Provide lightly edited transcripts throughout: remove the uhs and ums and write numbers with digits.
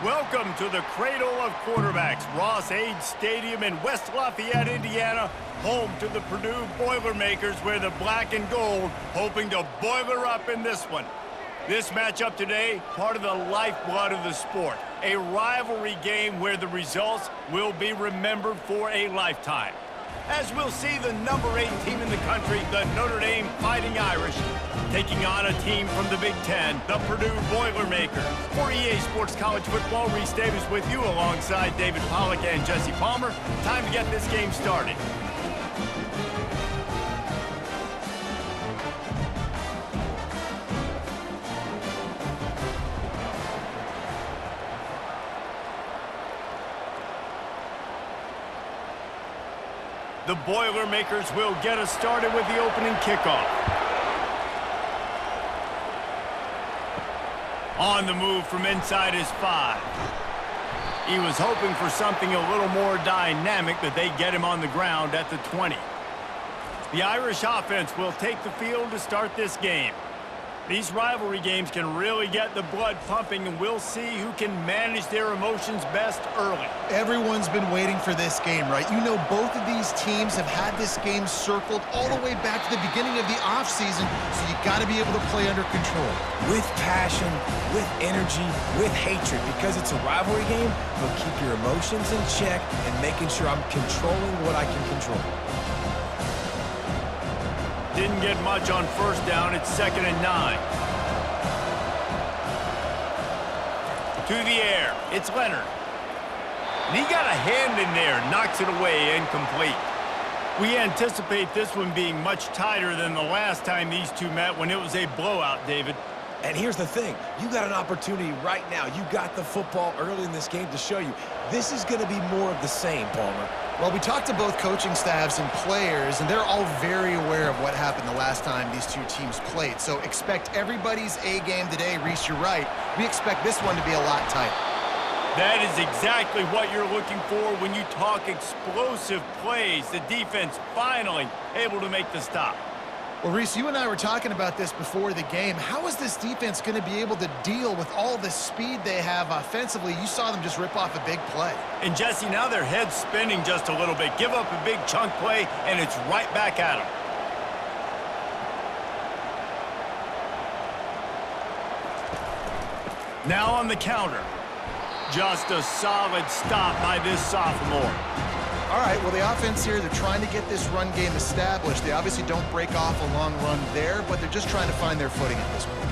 Welcome to the cradle of quarterbacks, Ross-Ade Stadium in West Lafayette, Indiana, home to the Purdue Boilermakers, where the black and gold hoping to boiler up in this one. This matchup today, part of the lifeblood of the sport, a rivalry game where the results will be remembered for a lifetime. As we'll see the number 8 team in the country, the Notre Dame Fighting Irish, taking on a team from the Big Ten, the Purdue Boilermakers. For EA Sports College Football, Reese Davis with you alongside David Pollack and Jesse Palmer. Time to get this game started. The Boilermakers will get us started with the opening kickoff. On the move from inside his 5. He was hoping for something a little more dynamic, but they get him on the ground at the 20. The Irish offense will take the field to start this game. These rivalry games can really get the blood pumping, and we'll see who can manage their emotions best early. Everyone's been waiting for this game, right? You know, both of these teams have had this game circled all the way back to the beginning of the offseason, so you got to be able to play under control. With passion, with energy, with hatred, because it's a rivalry game, but keep your emotions in check and making sure I'm controlling what I can control. Didn't get much on first down. It's 2nd and 9. To the air. It's Leonard. And he got a hand in there. Knocks it away. Incomplete. We anticipate this one being much tighter than the last time these two met when it was a blowout, David. And here's the thing. You got an opportunity right now. You got the football early in this game to show you. This is going to be more of the same, Palmer. Well, we talked to both coaching staffs and players, and they're all very aware of what happened the last time these two teams played. So expect everybody's A game today. Reese, you're right. We expect this one to be a lot tighter. That is exactly what you're looking for when you talk explosive plays. The defense finally able to make the stop. Well, Reese, you and I were talking about this before the game. How is this defense going to be able to deal with all the speed they have offensively? You saw them just rip off a big play. And, Jesse, now their head's spinning just a little bit. Give up a big chunk play, and it's right back at them. Now on the counter. Just a solid stop by this sophomore. All right, well, the offense here, they're trying to get this run game established. They obviously don't break off a long run there, but they're just trying to find their footing at this point.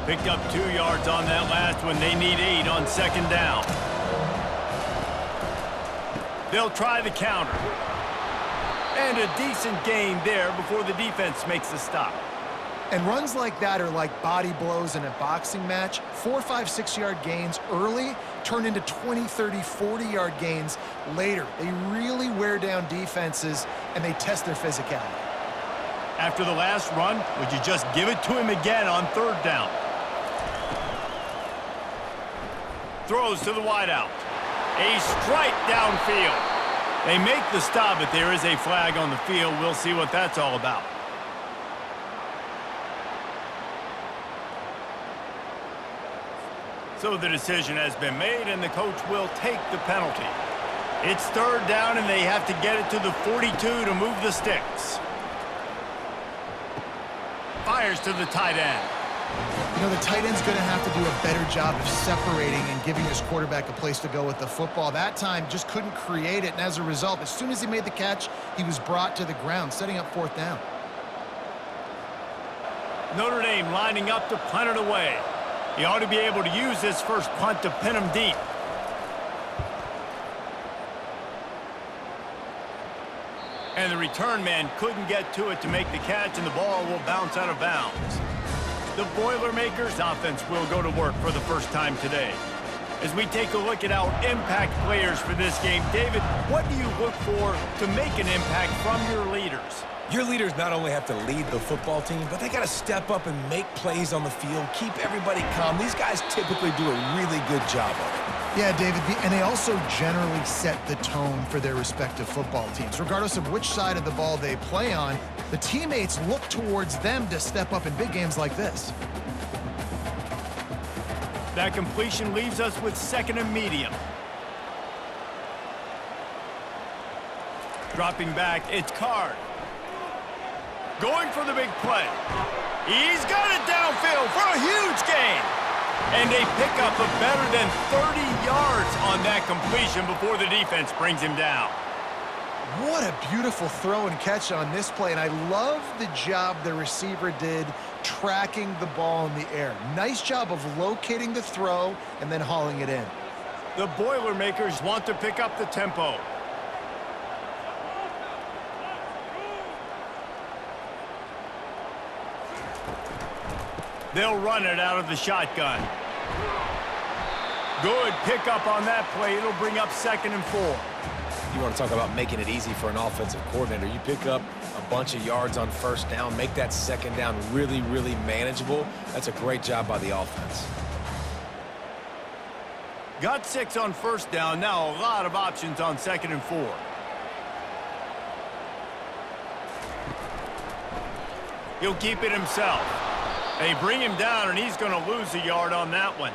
Picked up 2 yards on that last one. They need 8 on 2nd down. They'll try the counter. And a decent gain there before the defense makes the stop. And runs like that are like body blows in a boxing match. 4, 5, 6-yard gains early turn into 20, 30, 40-yard gains later. They really wear down defenses, and they test their physicality. After the last run, would you just give it to him again on 3rd down? Throws to the wideout. A strike downfield. They make the stop, but there is a flag on the field. We'll see what that's all about. So the decision has been made, and the coach will take the penalty. It's 3rd down, and they have to get it to the 42 to move the sticks. Fires to the tight end. You know, the tight end's going to have to do a better job of separating and giving his quarterback a place to go with the football. That time just couldn't create it, and as a result, as soon as he made the catch, he was brought to the ground, setting up 4th down. Notre Dame lining up to punt it away. He ought to be able to use this first punt to pin him deep. And the return man couldn't get to it to make the catch, and the ball will bounce out of bounds. The Boilermakers offense will go to work for the first time today. As we take a look at our impact players for this game, David, what do you look for to make an impact from your leaders? Your leaders not only have to lead the football team, but they got to step up and make plays on the field, keep everybody calm. These guys typically do a really good job of it. Yeah, David, and they also generally set the tone for their respective football teams. Regardless of which side of the ball they play on, the teammates look towards them to step up in big games like this. That completion leaves us with 2nd and medium. Dropping back, it's Card. Going for the big play. He's got it downfield for a huge gain. And a pickup of better than 30 yards on that completion before the defense brings him down. What a beautiful throw and catch on this play, and I love the job the receiver did tracking the ball in the air. Nice job of locating the throw and then hauling it in. The Boilermakers want to pick up the tempo. They'll run it out of the shotgun. Good pickup on that play. It'll bring up 2nd and 4. You want to talk about making it easy for an offensive coordinator. You pick up a bunch of yards on 1st down, make that 2nd down really, really manageable. That's a great job by the offense. Got 6 on 1st down. Now a lot of options on 2nd and 4. He'll keep it himself. They bring him down, and he's going to lose a yard on that one.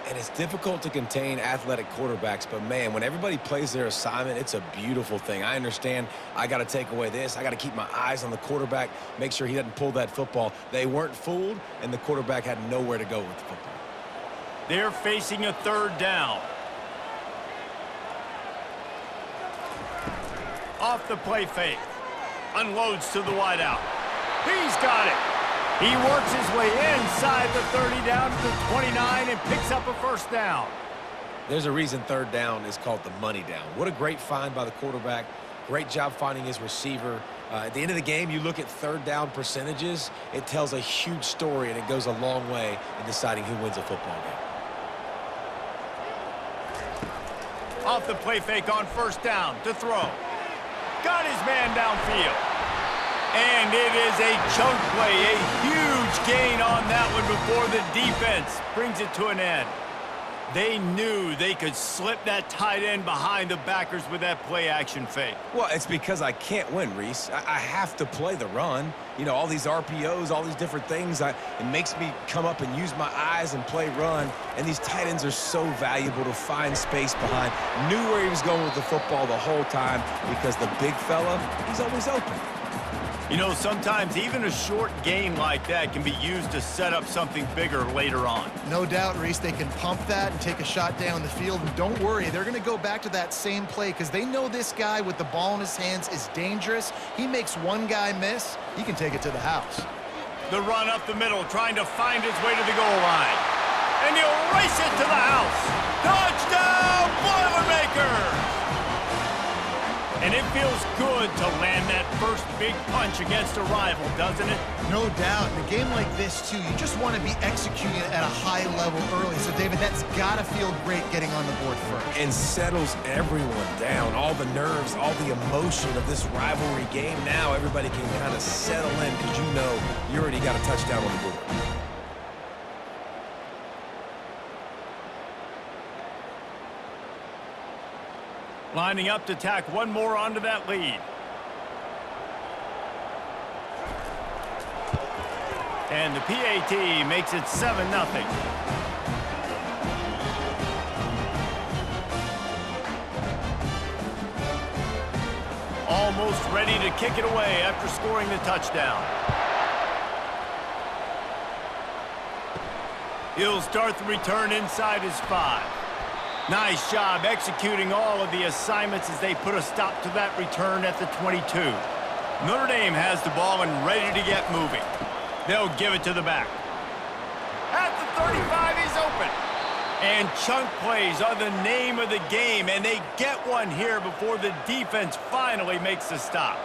And it's difficult to contain athletic quarterbacks, but man, when everybody plays their assignment, it's a beautiful thing. I understand I got to take away this. I got to keep my eyes on the quarterback, make sure he doesn't pull that football. They weren't fooled, and the quarterback had nowhere to go with the football. They're facing a 3rd down. Off the play fake. Unloads to the wideout. He's got it. He works his way inside the 30 down to the 29 and picks up a 1st down. There's a reason 3rd down is called the money down. What a great find by the quarterback. Great job finding his receiver. At the end of the game, you look at 3rd down percentages. It tells a huge story, and it goes a long way in deciding who wins a football game. Off the play fake on 1st down to throw. Got his man downfield. And it is a chunk play, a huge gain on that one before the defense brings it to an end. They knew they could slip that tight end behind the backers with that play action fake. Well, it's because I can't win, Reese. I have to play the run. You know, all these RPOs, all these different things, it makes me come up and use my eyes and play run. And these tight ends are so valuable to find space behind. Knew where he was going with the football the whole time because the big fella, he's always open. You know, sometimes even a short gain like that can be used to set up something bigger later on. No doubt, Reese, they can pump that and take a shot down the field. And don't worry, they're going to go back to that same play because they know this guy with the ball in his hands is dangerous. He makes one guy miss, he can take it to the house. The run up the middle, trying to find his way to the goal line. And he'll race it to the house. Touchdown, Boilermakers! And it feels good to land that first big punch against a rival, doesn't it? No doubt. In a game like this, too, you just want to be executing at a high level early. So, David, that's got to feel great getting on the board first. And settles everyone down. All the nerves, all the emotion of this rivalry game. Now everybody can kind of settle in because you know you already got a touchdown on the board. Lining up to tack one more onto that lead. And the PAT makes it 7-0. Almost ready to kick it away after scoring the touchdown. He'll start the return inside his 5. Nice job executing all of the assignments as they put a stop to that return at the 22. Notre Dame has the ball and ready to get moving. They'll give it to the back. At the 35, he's open. And chunk plays are the name of the game, and they get one here before the defense finally makes the stop.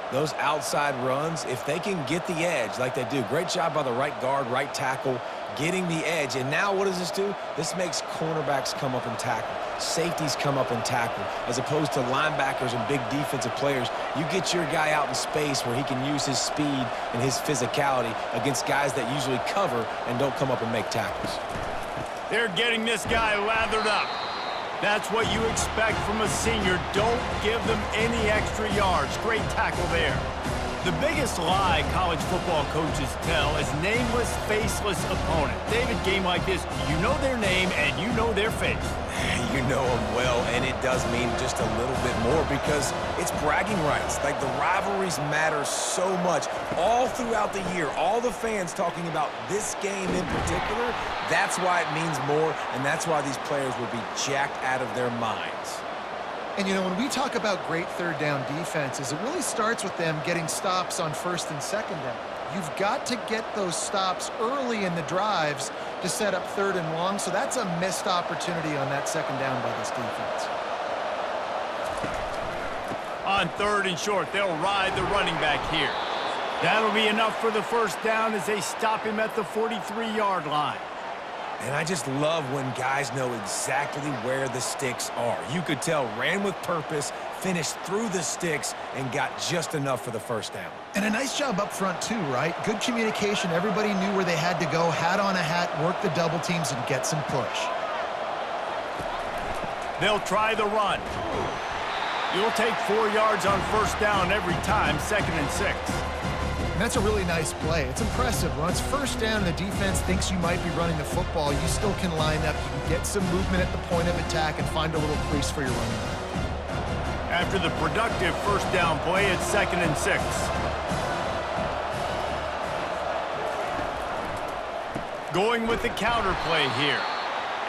Those outside runs, if they can get the edge like they do, great job by the right guard, right tackle, getting the edge. And now what does this do? This makes cornerbacks come up and tackle. Safeties come up and tackle. As opposed to linebackers and big defensive players, you get your guy out in space where he can use his speed and his physicality against guys that usually cover and don't come up and make tackles. They're getting this guy lathered up. That's what you expect from a senior. Don't give them any extra yards. Great tackle there. The biggest lie college football coaches tell is nameless, faceless opponent. David, game like this, you know their name and you know their face. You know them well, and it does mean just a little bit more because it's bragging rights. Like, the rivalries matter so much all throughout the year. All the fans talking about this game in particular, that's why it means more, and that's why these players will be jacked out of their minds. And, you know, when we talk about great third down defenses, it really starts with them getting stops on first and second down. You've got to get those stops early in the drives to set up third and long, so that's a missed opportunity on that second down by this defense. On third and short, they'll ride the running back here. That'll be enough for the first down as they stop him at the 43-yard line. And I just love when guys know exactly where the sticks are. You could tell, ran with purpose, finished through the sticks, and got just enough for the first down. And a nice job up front too, right? Good communication. Everybody knew where they had to go, hat on a hat, work the double teams, and get some push. They'll try the run. You'll take 4 yards on first down every time, 2nd and 6. And that's a really nice play. It's impressive. When it's first down and the defense thinks you might be running the football, you still can line up. You can get some movement at the point of attack and find a little crease for your running back. After the productive first down play, it's 2nd and 6. Going with the counter play here.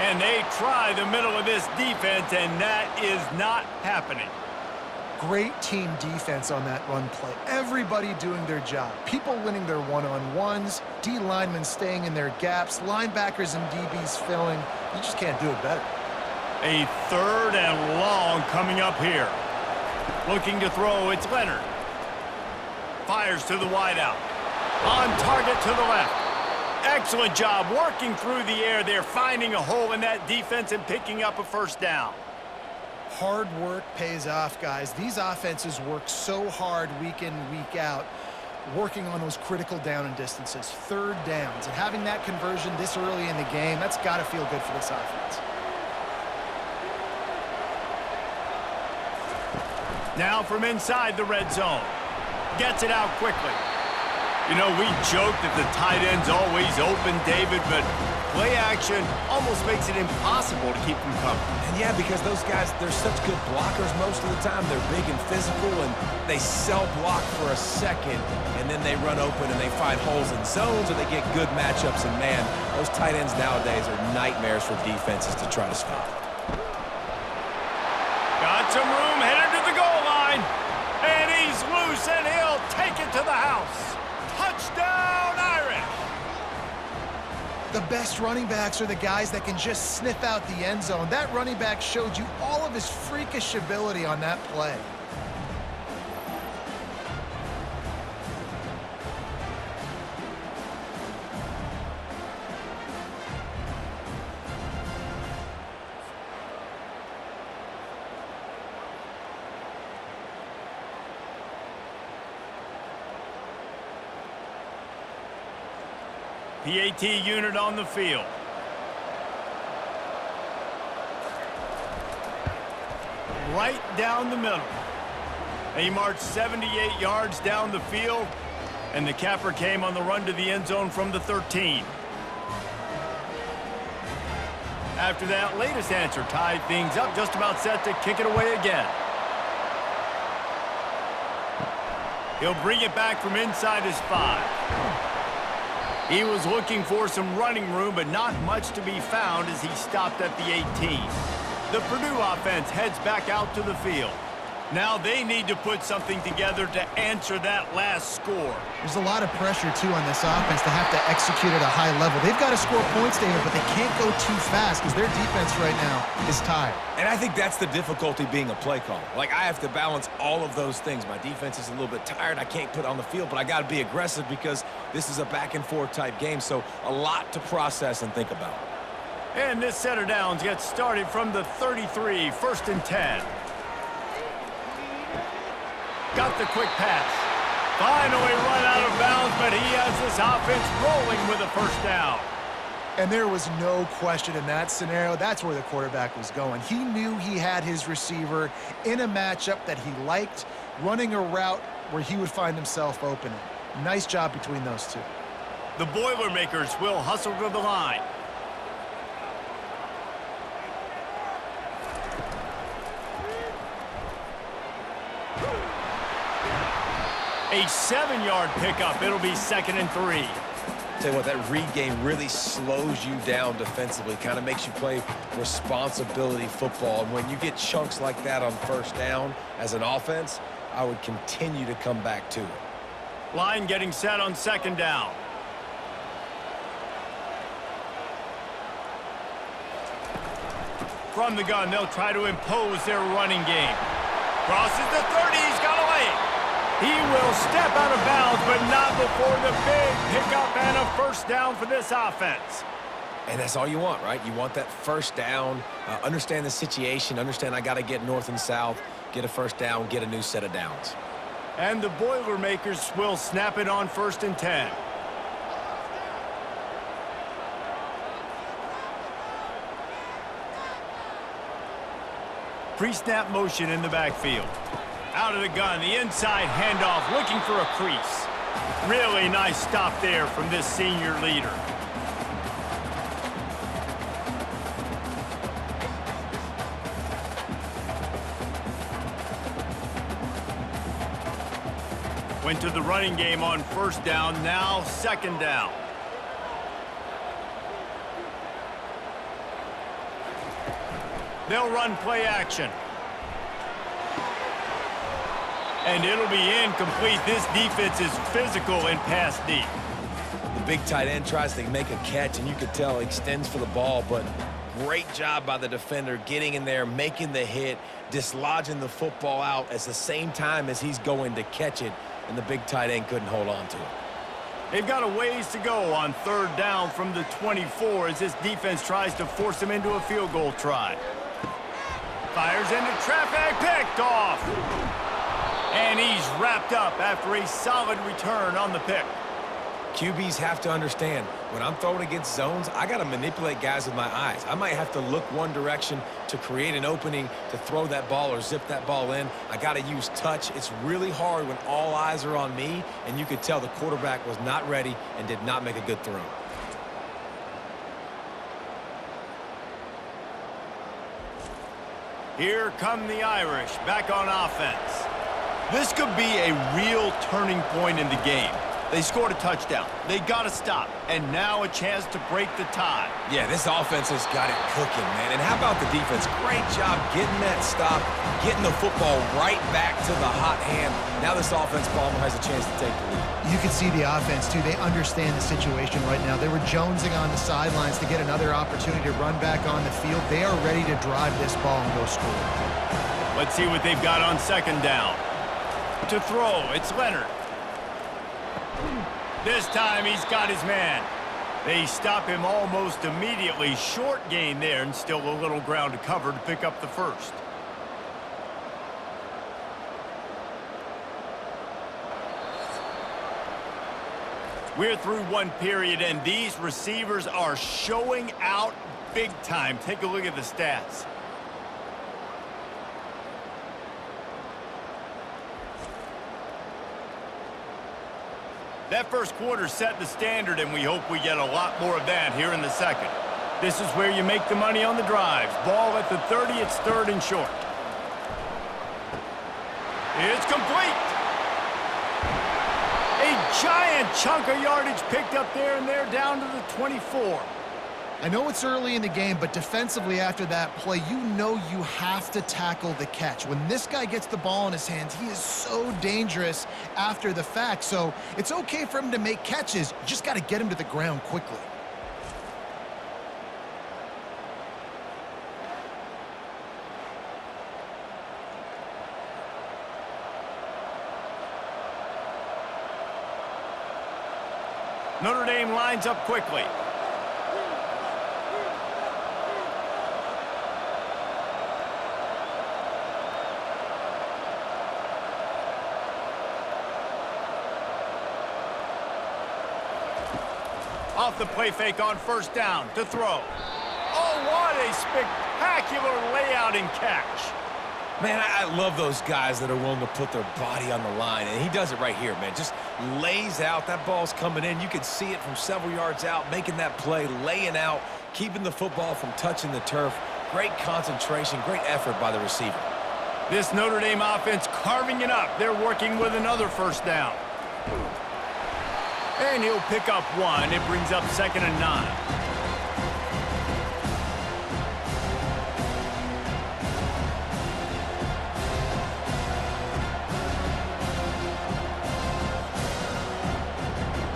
And they try the middle of this defense, and that is not happening. Great team defense on that run play. Everybody doing their job. People winning their one-on-ones, D linemen staying in their gaps, linebackers and DBs filling. You just can't do it better. A 3rd and long coming up here. Looking to throw, it's Leonard. Fires to the wideout. On target to the left. Excellent job working through the air there, finding a hole in that defense and picking up a first down. Hard work pays off, guys. These offenses work so hard week in, week out, working on those critical down and distances, third downs. And having that conversion this early in the game, that's got to feel good for this offense. Now from inside the red zone. Gets it out quickly. You know, we joke that the tight end's always open, David, but play action almost makes it impossible to keep them covered. And yeah, because those guys, they're such good blockers most of the time. They're big and physical, and they sell block for a second, and then they run open and they find holes in zones, or they get good matchups. And man, those tight ends nowadays are nightmares for defenses to try to stop. Got some room, headed to the goal line, and he's loose, and he'll take it to the house. Touchdown, Irish! The best running backs are the guys that can just sniff out the end zone. That running back showed you all of his freakish ability on that play. PAT unit on the field. Right down the middle. He marched 78 yards down the field, and the capper came on the run to the end zone from the 13. After that latest answer tied things up, just about set to kick it away again. He'll bring it back from inside his 5. He was looking for some running room, but not much to be found as he stopped at the 18. The Purdue offense heads back out to the field. Now they need to put something together to answer that last score. There's a lot of pressure, too, on this offense to have to execute at a high level. They've got to score points, David, but they can't go too fast because their defense right now is tired. And I think that's the difficulty being a play caller. Like, I have to balance all of those things. My defense is a little bit tired. I can't put on the field, but I got to be aggressive because this is a back-and-forth type game, so a lot to process and think about. And this set of downs gets started from the 33, 1st and 10. Got the quick pass. Finally run out of bounds, but he has this offense rolling with a first down. And there was no question in that scenario. That's where the quarterback was going. He knew he had his receiver in a matchup that he liked, running a route where he would find himself opening. Nice job between those two. The Boilermakers will hustle to the line. A 7-yard pickup. It'll be 2nd and 3. Tell you what, that read game really slows you down defensively, kind of makes you play responsibility football. And when you get chunks like that on 1st down as an offense, I would continue to come back to it. Line getting set on 2nd down. From the gun, they'll try to impose their running game. Crosses the 30, he's got away. He will step out of bounds, but not before the big pickup and a 1st down for this offense. And that's all you want, right? You want that 1st down, understand the situation, understand I got to get north and south, get a 1st down, get a new set of downs. And the Boilermakers will snap it on 1st and 10. Pre-snap motion in the backfield. Out of the gun, the inside handoff, looking for a crease. Really nice stop there from this senior leader. Went to the running game on 1st down, now 2nd down. They'll run play action. And it'll be incomplete. This defense is physical and pass deep. The big tight end tries to make a catch, and you could tell he extends for the ball, but great job by the defender getting in there, making the hit, dislodging the football out at the same time as he's going to catch it, and the big tight end couldn't hold on to it. They've got a ways to go on 3rd down from the 24 as this defense tries to force them into a field goal try. Fires into traffic, picked off. And he's wrapped up after a solid return on the pick. QBs have to understand, when I'm throwing against zones, I got to manipulate guys with my eyes. I might have to look one direction to create an opening to throw that ball or zip that ball in. I got to use touch. It's really hard when all eyes are on me, and you could tell the quarterback was not ready and did not make a good throw. Here come the Irish back on offense. This could be a real turning point in the game. They scored a touchdown. They got to stop. And now a chance to break the tie. Yeah, this offense has got it cooking, man. And how about the defense? Great job getting that stop, getting the football right back to the hot hand. Now this offense, Palmer, has a chance to take the lead. You can see the offense, too. They understand the situation right now. They were jonesing on the sidelines to get another opportunity to run back on the field. They are ready to drive this ball and go score. Let's see what they've got on 2nd down. To throw, it's Leonard. This time he's got his man. They stop him almost immediately. Short gain there and still a little ground to cover to pick up the 1st. We're through one period, and these receivers are showing out big time. Take a look at the stats. That 1st quarter set the standard, and we hope we get a lot more of that here in the 2nd. This is where you make the money on the drives. Ball at the 30, it's 3rd and short. It's complete. A giant chunk of yardage picked up there, and they're down to the 24. I know it's early in the game, but defensively after that play, you know you have to tackle the catch. When this guy gets the ball in his hands, he is so dangerous after the fact. So it's okay for him to make catches. You just got to get him to the ground quickly. Notre Dame lines up quickly. Off the play fake on 1st down to throw. Oh, what a spectacular layout and catch. Man, I love those guys that are willing to put their body on the line, and he does it right here, man. Just lays out. That ball's coming in. You can see it from several yards out, making that play, laying out, keeping the football from touching the turf. Great concentration, great effort by the receiver. This Notre Dame offense carving it up. They're working with another first down. And he'll pick up one. It brings up 2nd and 9.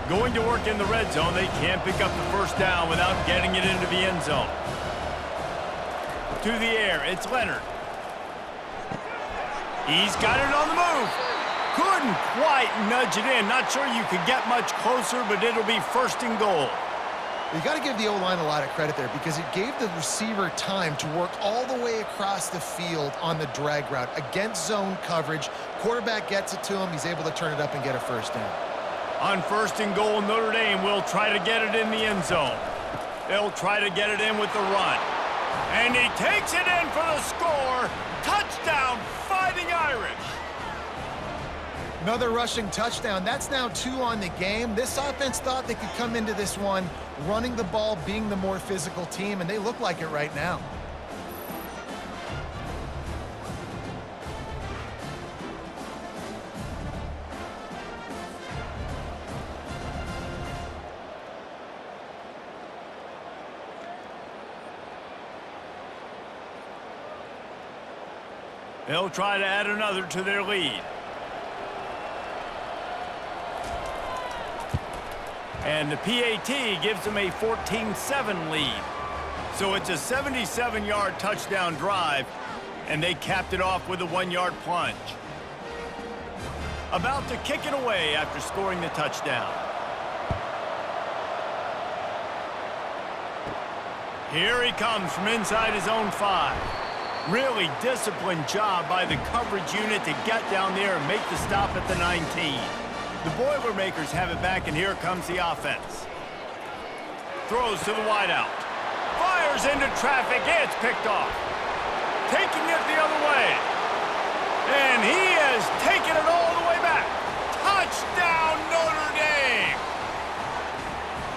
Going to work in the red zone. They can't pick up the first down without getting it into the end zone. To the air, it's Leonard. He's got it on the move. Couldn't quite nudge it in. Not sure you could get much closer, but it'll be 1st and goal. You got to give the O-line a lot of credit there because it gave the receiver time to work all the way across the field on the drag route against zone coverage. Quarterback gets it to him. He's able to turn it up and get a first down. On 1st and goal, Notre Dame will try to get it in the end zone. They'll try to get it in with the run. And he takes it in for the score. Touchdown, Fighting Irish. Another rushing touchdown. That's now 2 on the game. This offense thought they could come into this one running the ball, being the more physical team, and they look like it right now. They'll try to add another to their lead. And the PAT gives them a 14-7 lead. So it's a 77-yard touchdown drive, and they capped it off with a 1-yard plunge. About to kick it away after scoring the touchdown. Here he comes from inside his own 5. Really disciplined job by the coverage unit to get down there and make the stop at the 19. The Boilermakers have it back, and here comes the offense. Throws to the wideout. Fires into traffic. It's picked off. Taking it the other way. And he has taken it all the way back. Touchdown, Notre Dame!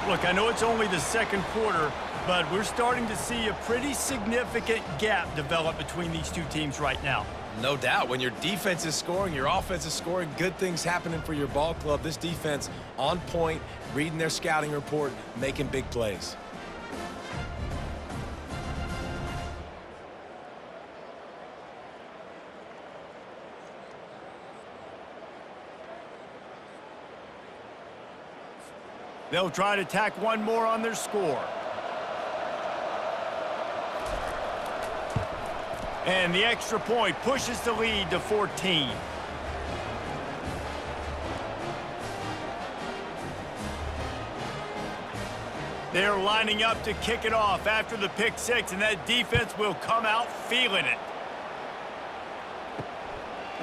Look, I know it's only the 2nd quarter, but we're starting to see a pretty significant gap develop between these two teams right now. No doubt. When your defense is scoring, your offense is scoring, good things happening for your ball club. This defense on point, reading their scouting report, making big plays. They'll try to tack one more on their score. And the extra point pushes the lead to 14. They're lining up to kick it off after the pick 6, and that defense will come out feeling it.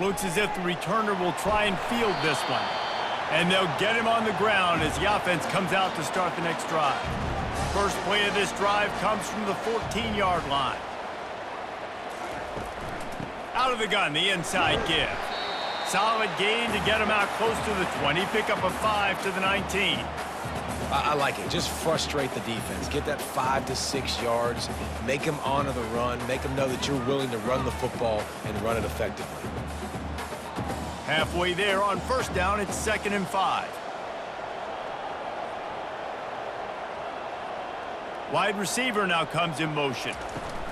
Looks as if the returner will try and field this one. And they'll get him on the ground as the offense comes out to start the next drive. First play of this drive comes from the 14-yard line. Out of the gun, the inside give. Solid gain to get him out close to the 20. Pick up a 5 to the 19. I like it. Just frustrate the defense. Get that 5 to 6 yards. Make them honor the run. Make them know that you're willing to run the football and run it effectively. Halfway there on first down, it's 2nd and 5. Wide receiver now comes in motion.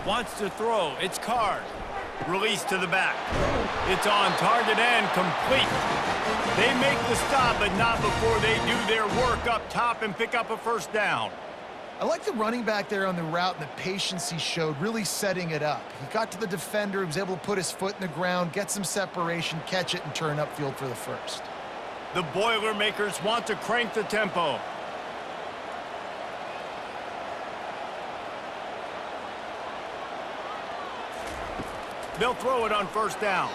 Wants to throw. It's Card. Release to the back. It's on target and complete. They make the stop, but not before they do their work up top and pick up a first down. I like the running back there on the route and the patience he showed, really setting it up. He got to the defender, he was able to put his foot in the ground, get some separation, catch it, and turn upfield for the first. The Boilermakers want to crank the tempo. They'll throw it on first down.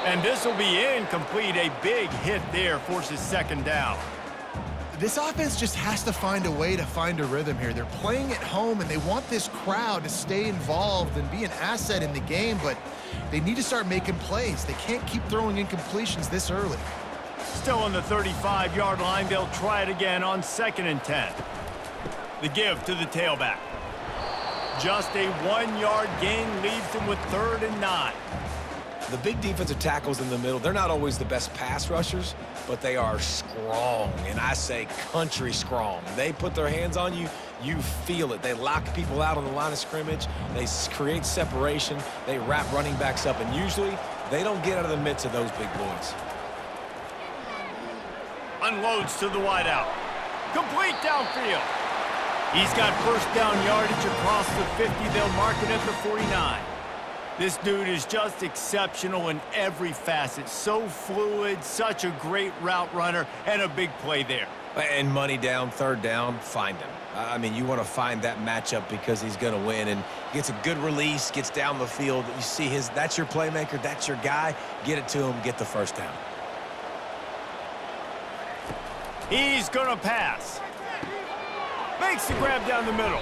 And this will be incomplete. A big hit there forces 2nd down. This offense just has to find a way to find a rhythm here. They're playing at home, and they want this crowd to stay involved and be an asset in the game, but they need to start making plays. They can't keep throwing incompletions this early. Still on the 35-yard line, they'll try it again on 2nd and 10. The give to the tailback. Just a 1-yard gain leaves them with 3rd and 9. The big defensive tackles in the middle, they're not always the best pass rushers, but they are strong, and I say country strong. They put their hands on you, you feel it. They lock people out on the line of scrimmage. They create separation. They wrap running backs up, and usually they don't get out of the midst of those big boys. Unloads to the wideout. Complete downfield. He's got first down yardage across the 50. They'll mark it at the 49. This dude is just exceptional in every facet. So fluid, such a great route runner, and a big play there. And money down, 3rd down, find him. I mean, you want to find that matchup because he's going to win, and gets a good release, gets down the field. You see that's your playmaker, that's your guy. Get it to him, get the first down. He's going to pass. Makes the grab down the middle.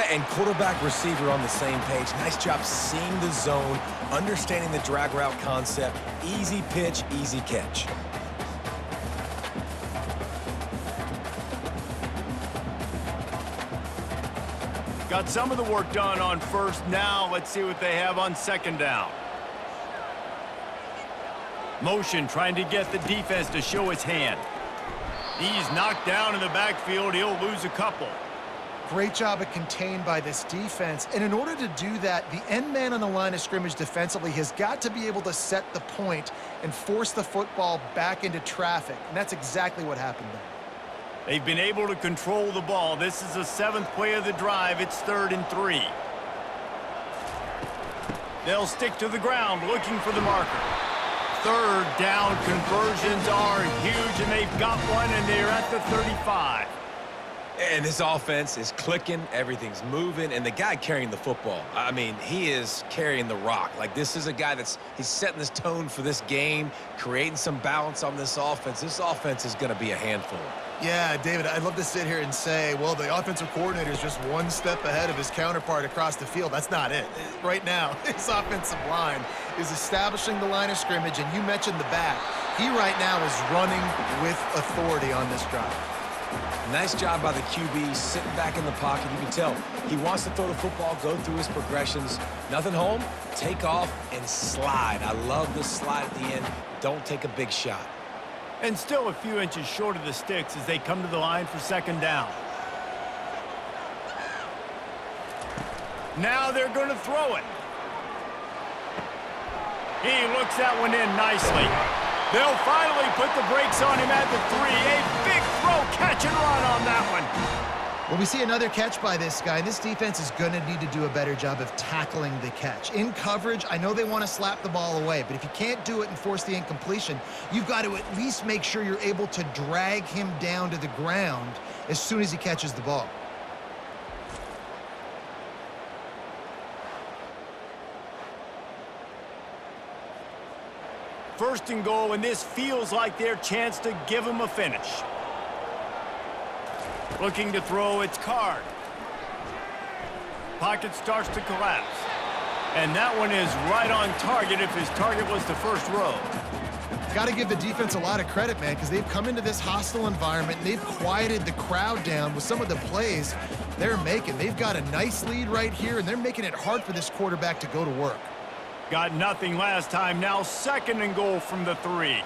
And quarterback receiver on the same page. Nice job seeing the zone, understanding the drag route concept. Easy pitch, easy catch. Got some of the work done on 1st. Now let's see what they have on 2nd down. Motion trying to get the defense to show his hand. He's knocked down in the backfield. He'll lose a couple. Great job of contained by this defense. And in order to do that, the end man on the line of scrimmage defensively has got to be able to set the point and force the football back into traffic. And that's exactly what happened there. They've been able to control the ball. This is the 7th play of the drive. It's 3rd and 3. They'll stick to the ground looking for the marker. 3rd down conversions are huge, and they've got one, and they're at the 35. And this offense is clicking, everything's moving, and the guy carrying the football, I mean, he is carrying the rock. Like, this is a guy he's setting this tone for this game, creating some balance on this offense. This offense is going to be a handful. Yeah, David, I'd love to sit here and say, well, the offensive coordinator is just one step ahead of his counterpart across the field. That's not it. Right now, his offensive line is establishing the line of scrimmage, and you mentioned the back. He right now is running with authority on this drive. Nice job by the QB, sitting back in the pocket. You can tell he wants to throw the football, go through his progressions. Nothing home, take off, and slide. I love the slide at the end. Don't take a big shot. And still a few inches short of the sticks as they come to the line for 2nd down. Now they're going to throw it. He looks that one in nicely. They'll finally put the brakes on him at the 3. A big throw, catch and run on that one. Well, we see another catch by this guy. This defense is going to need to do a better job of tackling the catch. In coverage, I know they want to slap the ball away, but if you can't do it and force the incompletion, you've got to at least make sure you're able to drag him down to the ground as soon as he catches the ball. First and goal, and this feels like their chance to give him a finish. Looking to throw, it's Card. Pocket starts to collapse. And that one is right on target if his target was the first row. Got to give the defense a lot of credit, man, because they've come into this hostile environment, and they've quieted the crowd down with some of the plays they're making. They've got a nice lead right here, and they're making it hard for this quarterback to go to work. Got nothing last time. Now 2nd and goal from the 3.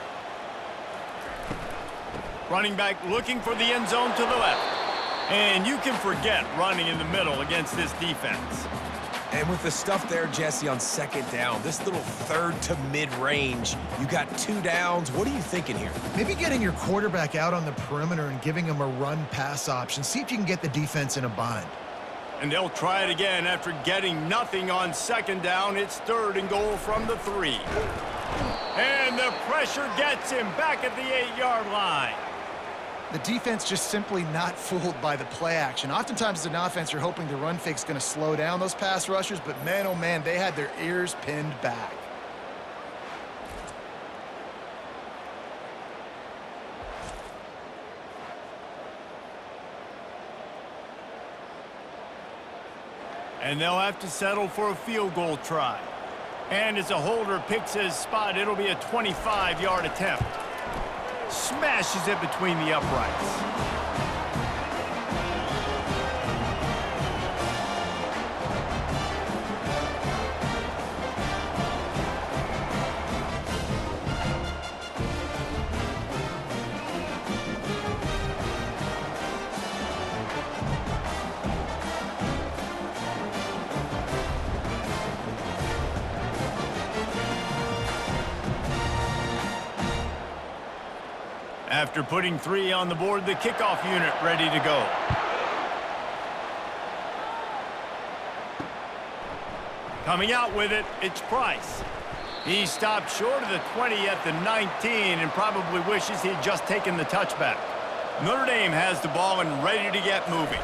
Running back looking for the end zone to the left. And you can forget running in the middle against this defense. And with the stuff there, Jesse, on 2nd down, this little 3rd to mid-range, you got 2 downs. What are you thinking here? Maybe getting your quarterback out on the perimeter and giving him a run-pass option. See if you can get the defense in a bind. And they'll try it again after getting nothing on 2nd down. It's 3rd and goal from the 3. And the pressure gets him back at the 8-yard line. The defense just simply not fooled by the play action. Oftentimes as an offense, you're hoping the run fake's going to slow down those pass rushers, but man, oh man, they had their ears pinned back. And they'll have to settle for a field goal try. And as a holder picks his spot, it'll be a 25-yard attempt. Smashes it between the uprights. After putting 3 on the board, the kickoff unit ready to go. Coming out with it, it's Price. He stopped short of the 20 at the 19 and probably wishes he'd just taken the touchback. Notre Dame has the ball and ready to get moving.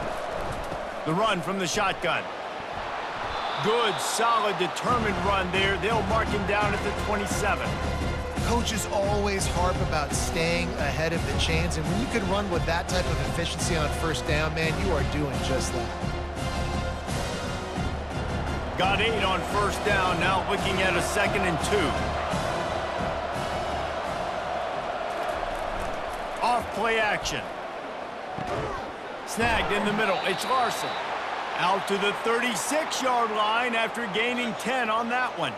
The run from the shotgun. Good, solid, determined run there. They'll mark him down at the 27. Coaches always harp about staying ahead of the chains, and when you can run with that type of efficiency on first down, man, you are doing just that. Got 8 on first down, now looking at a 2nd and 2. Off play action. Snagged in the middle, it's Larson. Out to the 36-yard line after gaining 10 on that one.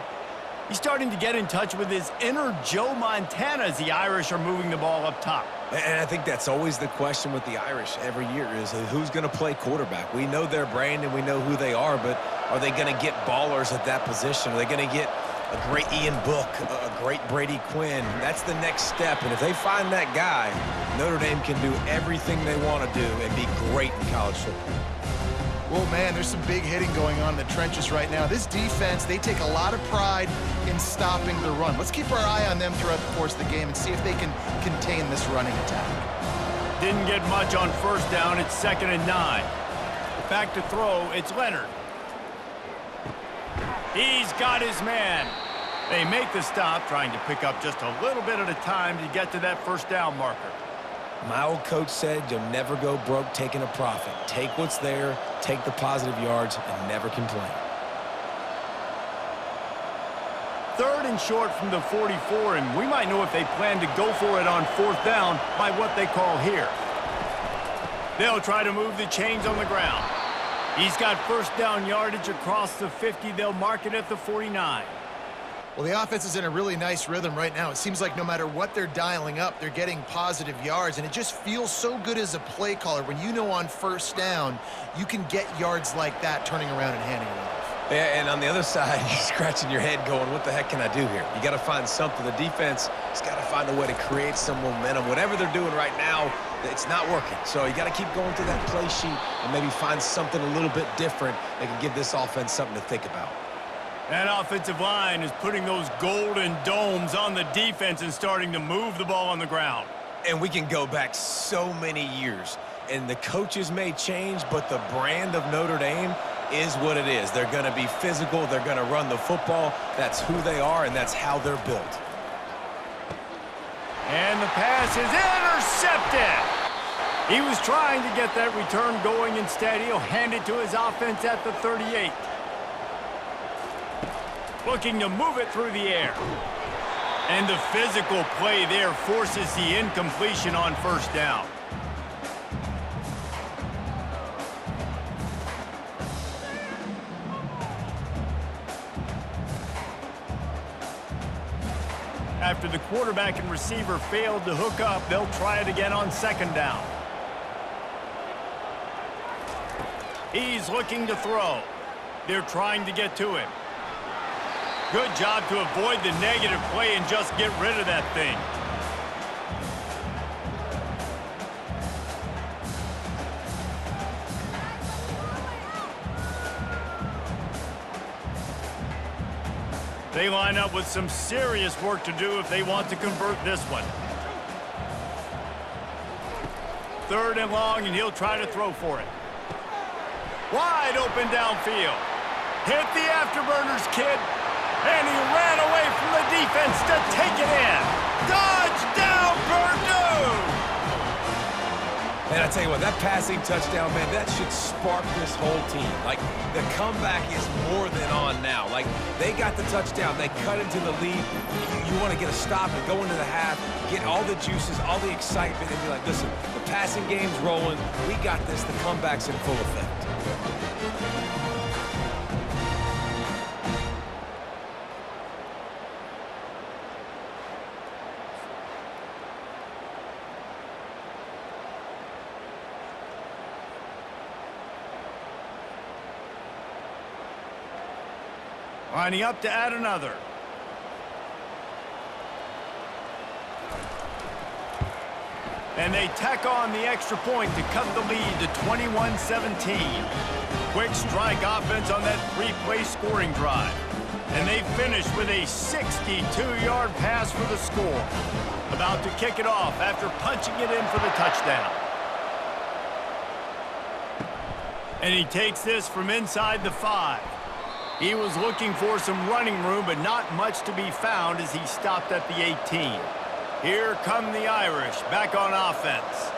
He's starting to get in touch with his inner Joe Montana as the Irish are moving the ball up top. And I think that's always the question with the Irish every year is who's going to play quarterback. We know their brand and we know who they are, but are they going to get ballers at that position? Are they going to get a great Ian Book, a great Brady Quinn? That's the next step, and if they find that guy, Notre Dame can do everything they want to do and be great in college football. Well, man, there's some big hitting going on in the trenches right now. This defense, they take a lot of pride in stopping the run. Let's keep our eye on them throughout the course of the game and see if they can contain this running attack. Didn't get much on first down. It's 2nd and 9. Back to throw. It's Leonard. He's got his man. They make the stop, trying to pick up just a little bit at a time to get to that first down marker. My old coach said you'll never go broke taking a profit. Take what's there, take the positive yards, and never complain. 3rd and short from the 44, and we might know if they plan to go for it on 4th down by what they call here. They'll try to move the chains on the ground. He's got first down yardage across the 50. They'll mark it at the 49. Well, the offense is in a really nice rhythm right now. It seems like no matter what they're dialing up, they're getting positive yards, and it just feels so good as a play caller when you know on first down you can get yards like that turning around and handing it off. Yeah, and on the other side, you're scratching your head going, what the heck can I do here? You got to find something. The defense has got to find a way to create some momentum. Whatever they're doing right now, it's not working. So you got to keep going through that play sheet and maybe find something a little bit different that can give this offense something to think about. That offensive line is putting those golden domes on the defense and starting to move the ball on the ground. And we can go back so many years. And the coaches may change, but the brand of Notre Dame is what it is. They're going to be physical. They're going to run the football. That's who they are, and that's how they're built. And the pass is intercepted. He was trying to get that return going. Instead, he'll hand it to his offense at the 38. Looking to move it through the air. And the physical play there forces the incompletion on first down. After the quarterback and receiver failed to hook up, they'll try it again on 2nd down. He's looking to throw. They're trying to get to him. Good job to avoid the negative play and just get rid of that thing. They line up with some serious work to do if they want to convert this one. 3rd and long, and he'll try to throw for it. Wide open downfield. Hit the afterburners, kid. And he ran away from the defense to take it in. Touchdown, Purdue! And I tell you what, that passing touchdown, man, that should spark this whole team. Like, the comeback is more than on now. Like, they got the touchdown. They cut into the lead. You want to get a stop and go into the half, get all the juices, all the excitement, and be like, listen, the passing game's rolling. We got this. The comeback's in full effect. Lining up to add another. And they tack on the extra point to cut the lead to 21-17. Quick strike offense on that three-play scoring drive. And they finish with a 62-yard pass for the score. About to kick it off after punching it in for the touchdown. And he takes this from inside the 5. He was looking for some running room, but not much to be found as he stopped at the 18. Here come the Irish, back on offense.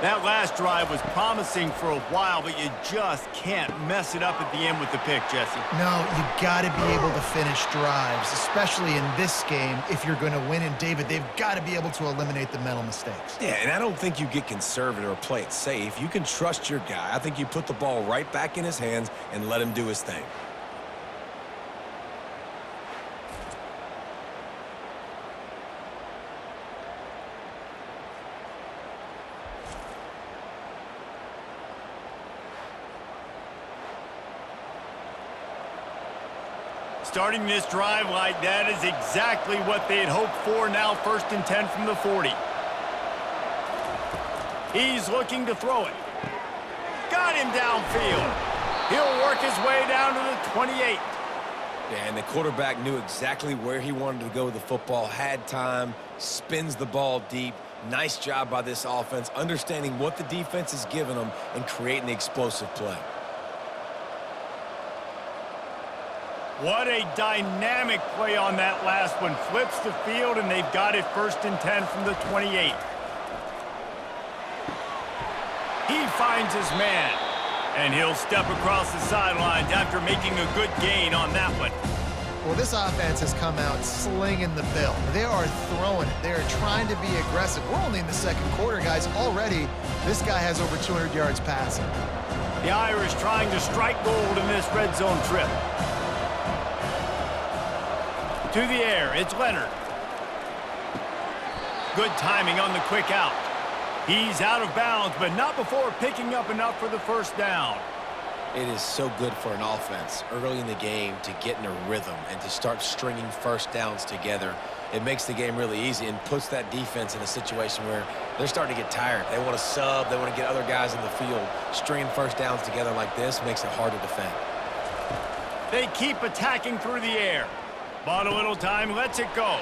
That last drive was promising for a while, but you just can't mess it up at the end with the pick, Jesse. No, you got to be able to finish drives, especially in this game if you're going to win. And, David, they've got to be able to eliminate the mental mistakes. Yeah, and I don't think you get conservative or play it safe. You can trust your guy. I think you put the ball right back in his hands and let him do his thing. Starting this drive like that is exactly what they had hoped for. Now 1st and 10 from the 40. He's looking to throw it. Got him downfield. He'll work his way down to the 28. Yeah, and the quarterback knew exactly where he wanted to go with the football, had time, spins the ball deep. Nice job by this offense, understanding what the defense is giving them and creating the explosive play. What a dynamic play on that last one. Flips the field, and they've got it 1st and 10 from the 28. He finds his man, and he'll step across the sidelines after making a good gain on that one. Well, this offense has come out slinging the bill. They are throwing it. They are trying to be aggressive. We're only in the 2nd quarter, guys. Already, this guy has over 200 yards passing. The Irish trying to strike gold in this red zone trip. To the air, it's Leonard. Good timing on the quick out. He's out of bounds, but not before picking up enough for the 1st down. It is so good for an offense early in the game to get in a rhythm and to start stringing 1st downs together. It makes the game really easy and puts that defense in a situation where they're starting to get tired. They want to sub. They want to get other guys in the field. Stringing 1st downs together like this makes it hard to defend. They keep attacking through the air. Bought a little time, lets it go.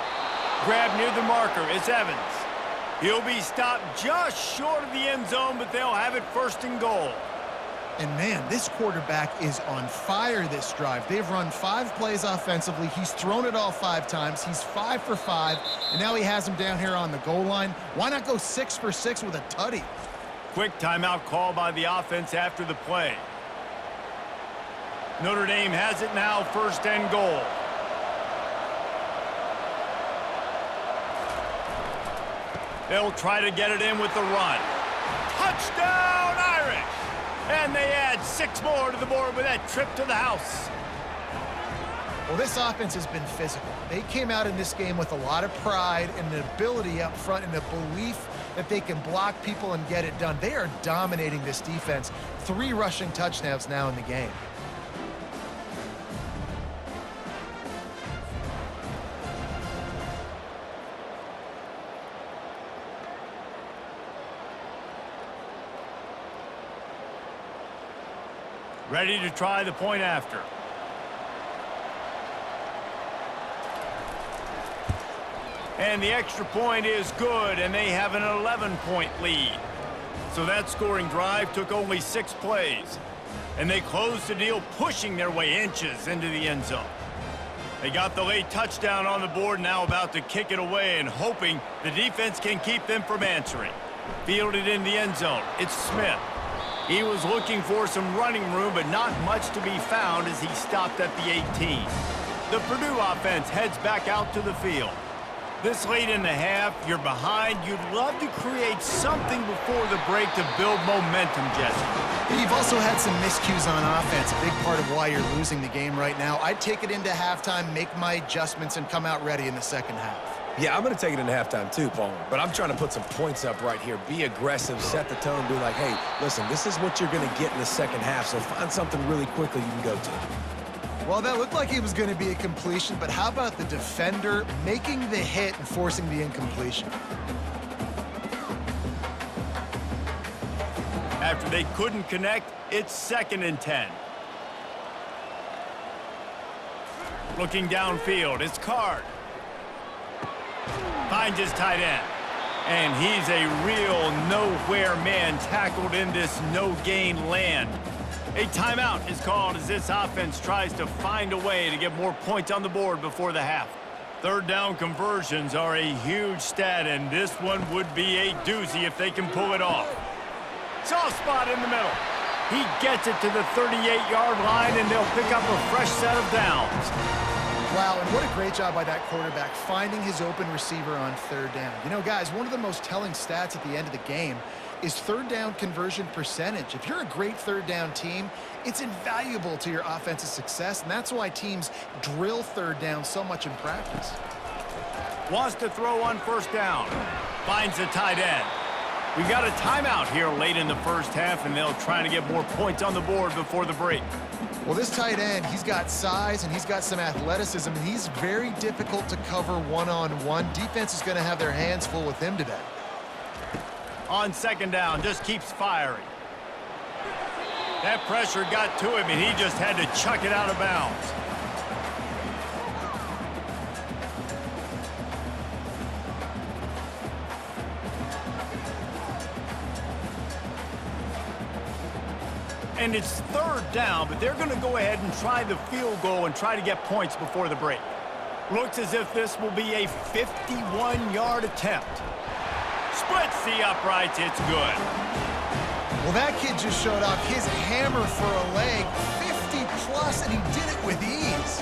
Grab near the marker, it's Evans. He'll be stopped just short of the end zone, but they'll have it 1st and goal. And, man, this quarterback is on fire this drive. They've run 5 plays offensively. He's thrown it all 5 times. He's 5 for 5, and now he has him down here on the goal line. Why not go 6 for 6 with a tutty? Quick timeout call by the offense after the play. Notre Dame has it now, 1st and goal. They'll try to get it in with the run. Touchdown, Irish! And they add 6 more to the board with that trip to the house. Well, this offense has been physical. They came out in this game with a lot of pride and an ability up front and a belief that they can block people and get it done. They are dominating this defense. 3 rushing touchdowns now in the game. Ready to try the point after. And the extra point is good, and they have an 11-point lead. So that scoring drive took only 6 plays. And they closed the deal, pushing their way inches into the end zone. They got the late touchdown on the board, now about to kick it away and hoping the defense can keep them from answering. Fielded in the end zone. It's Smith. He was looking for some running room, but not much to be found as he stopped at the 18. The Purdue offense heads back out to the field. This late in the half, you're behind. You'd love to create something before the break to build momentum, Jesse. You've also had some miscues on offense, a big part of why you're losing the game right now. I'd take it into halftime, make my adjustments, and come out ready in the second half. Yeah, I'm going to take it into halftime too, Palmer. But I'm trying to put some points up right here. Be aggressive, set the tone, be like, hey, listen, this is what you're going to get in the second half, so find something really quickly you can go to. Well, that looked like it was going to be a completion, but how about the defender making the hit and forcing the incompletion? After they couldn't connect, it's 2nd and 10. Looking downfield, it's Card. Finds his tight end. And he's a real nowhere man tackled in this no-gain land. A timeout is called as this offense tries to find a way to get more points on the board before the half. 3rd down conversions are a huge stat, and this one would be a doozy if they can pull it off. Soft spot in the middle. He gets it to the 38-yard line, and they'll pick up a fresh set of downs. Wow, and what a great job by that quarterback finding his open receiver on 3rd down. You know, guys, one of the most telling stats at the end of the game is 3rd down conversion percentage. If you're a great 3rd down team, it's invaluable to your offensive success, and that's why teams drill 3rd down so much in practice. Wants to throw on 1st down. Finds the tight end. We've got a timeout here late in the first half, and they'll try to get more points on the board before the break. Well, this tight end, he's got size and he's got some athleticism, and he's very difficult to cover one-on-one. Defense is going to have their hands full with him today. On 2nd down, just keeps firing. That pressure got to him, and he just had to chuck it out of bounds. And it's 3rd down, but they're going to go ahead and try the field goal and try to get points before the break. Looks as if this will be a 51-yard attempt. Splits the uprights, it's good. Well, that kid just showed off his hammer for a leg, 50-plus, and he did it with ease.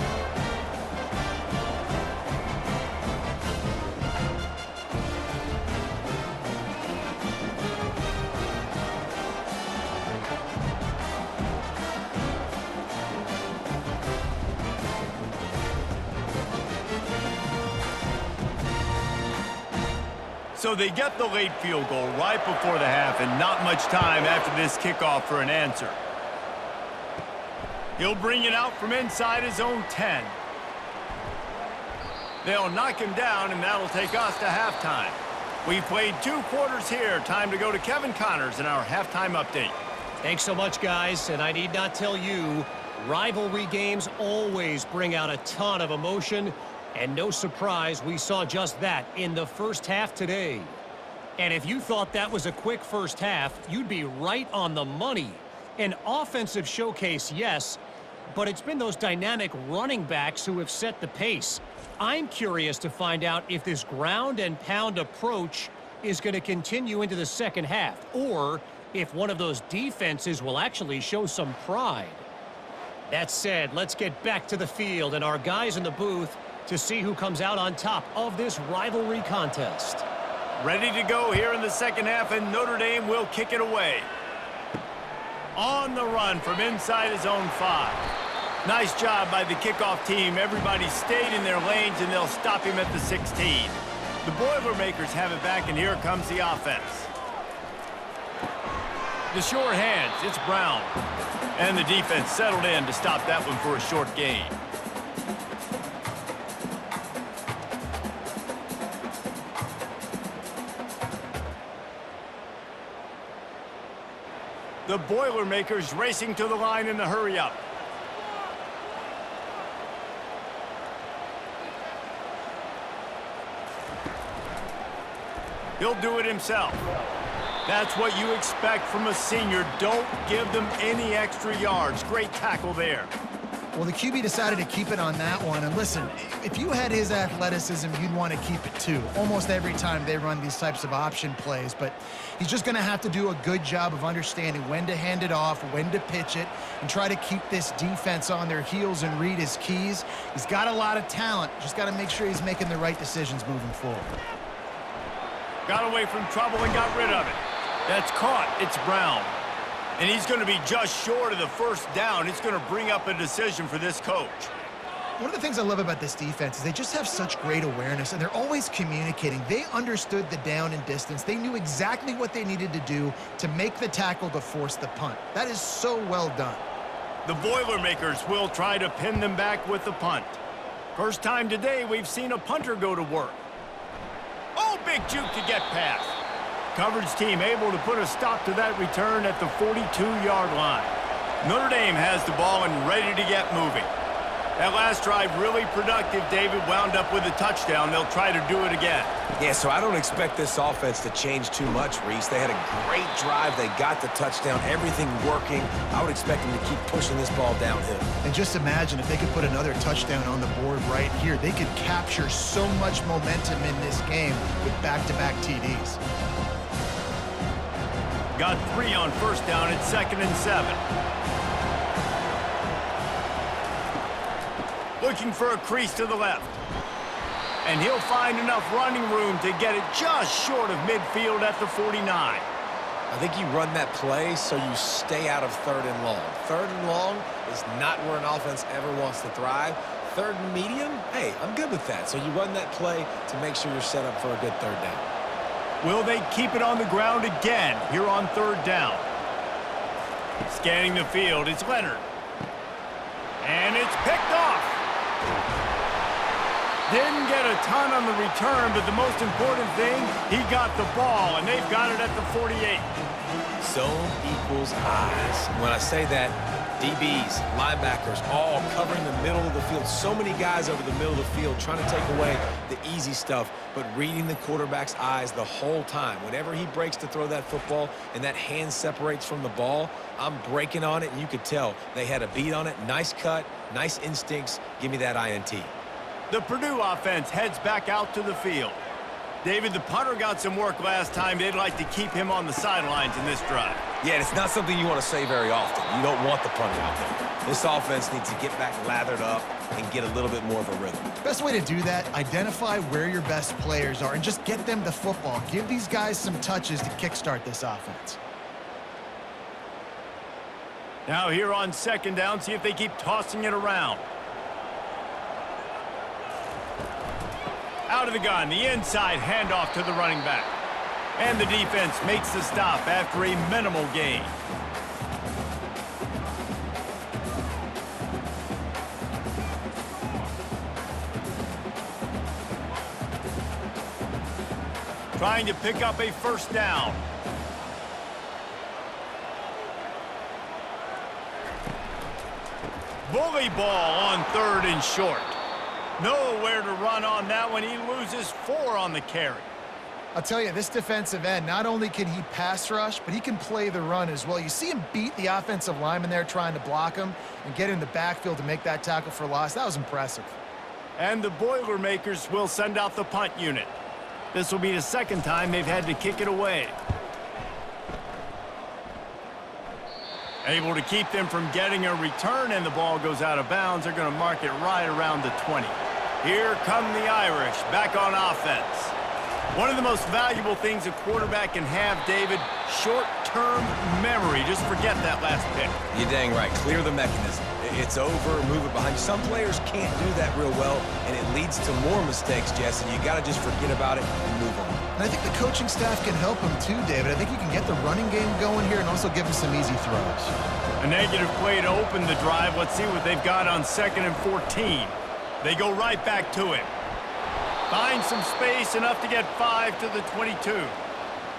So they get the late field goal right before the half, and not much time after this kickoff for an answer. He'll bring it out from inside his own 10. They'll knock him down, and that'll take us to halftime. We've played 2 quarters here. Time to go to Kevin Connors in our halftime update. Thanks so much, guys, and I need not tell you, rivalry games always bring out a ton of emotion. And no surprise, we saw just that in the first half today. And if you thought that was a quick first half, you'd be right on the money. An offensive showcase, yes, but it's been those dynamic running backs who have set the pace. I'm curious to find out if this ground and pound approach is going to continue into the second half, or if one of those defenses will actually show some pride. That said, let's get back to the field and our guys in the booth to see who comes out on top of this rivalry contest. Ready to go here in the second half, and Notre Dame will kick it away. On the run from inside his own 5. Nice job by the kickoff team. Everybody stayed in their lanes, and they'll stop him at the 16. The Boilermakers have it back, and here comes the offense. The sure hands, it's Brown. And the defense settled in to stop that one for a short gain. The Boilermakers racing to the line in the hurry-up. He'll do it himself. That's what you expect from a senior. Don't give them any extra yards. Great tackle there. Well, the QB decided to keep it on that one. And listen, if you had his athleticism, you'd want to keep it too. Almost every time they run these types of option plays. But he's just going to have to do a good job of understanding when to hand it off, when to pitch it, and try to keep this defense on their heels and read his keys. He's got a lot of talent. Just got to make sure he's making the right decisions moving forward. Got away from trouble and got rid of it. That's caught. It's Brown. And he's going to be just short of the first down. It's going to bring up a decision for this coach. One of the things I love about this defense is they just have such great awareness, and they're always communicating. They understood the down and distance. They knew exactly what they needed to do to make the tackle to force the punt. That is so well done. The Boilermakers will try to pin them back with the punt. First time today we've seen a punter go to work. Oh, big juke to get past. Coverage team able to put a stop to that return at the 42-yard line. Notre Dame has the ball and ready to get moving. That last drive really productive. David wound up with a touchdown. They'll try to do it again. Yeah, so I don't expect this offense to change too much, Reese. They had a great drive. They got the touchdown. Everything working. I would expect them to keep pushing this ball downhill. And just imagine if they could put another touchdown on the board right here. They could capture so much momentum in this game with back-to-back TDs. Got 3 on first down at 2nd and 7. Looking for a crease to the left. And he'll find enough running room to get it just short of midfield at the 49. I think you run that play so you stay out of 3rd and long. 3rd and long is not where an offense ever wants to thrive. 3rd and medium, hey, I'm good with that. So you run that play to make sure you're set up for a good 3rd down. Will they keep it on the ground again here on 3rd down? Scanning the field, it's Leonard. And it's picked off. Didn't get a ton on the return, but the most important thing, he got the ball, and they've got it at the 48. Zone equals eyes. When I say that, DBs, linebackers, all covering the middle of the field. So many guys over the middle of the field trying to take away the easy stuff, but reading the quarterback's eyes the whole time. Whenever he breaks to throw that football and that hand separates from the ball, I'm breaking on it, and you could tell they had a beat on it. Nice cut, nice instincts. Give me that INT. The Purdue offense heads back out to the field. David, the punter got some work last time. They'd like to keep him on the sidelines in this drive. Yeah, it's not something you want to say very often. You don't want the punter out there. This offense needs to get back lathered up and get a little bit more of a rhythm. Best way to do that, identify where your best players are and just get them the football. Give these guys some touches to kickstart this offense. Now here on 2nd down, see if they keep tossing it around. Out of the gun, the inside handoff to the running back. And the defense makes the stop after a minimal gain. Trying to pick up a 1st down. Bully ball on 3rd and short. Nowhere to run on that one. He loses 4 on the carry. I'll tell you, this defensive end, not only can he pass rush, but he can play the run as well. You see him beat the offensive lineman there trying to block him and get in the backfield to make that tackle for loss. That was impressive. And the Boilermakers will send out the punt unit. This will be the 2nd time they've had to kick it away. Able to keep them from getting a return, and the ball goes out of bounds. They're going to mark it right around the 20. Here come the Irish back on offense. One of the most valuable things a quarterback can have, David, short-term memory. Just forget that last pick. You're dang right. Clear the mechanism. It's over, move it behind you. Some players can't do that real well, and it leads to more mistakes, Jess, and you got to just forget about it and move on. And I think the coaching staff can help him too, David. I think you can get the running game going here and also give him some easy throws. A negative play to open the drive. Let's see what they've got on 2nd and 14. They go right back to him. Find some space, enough to get 5 to the 22.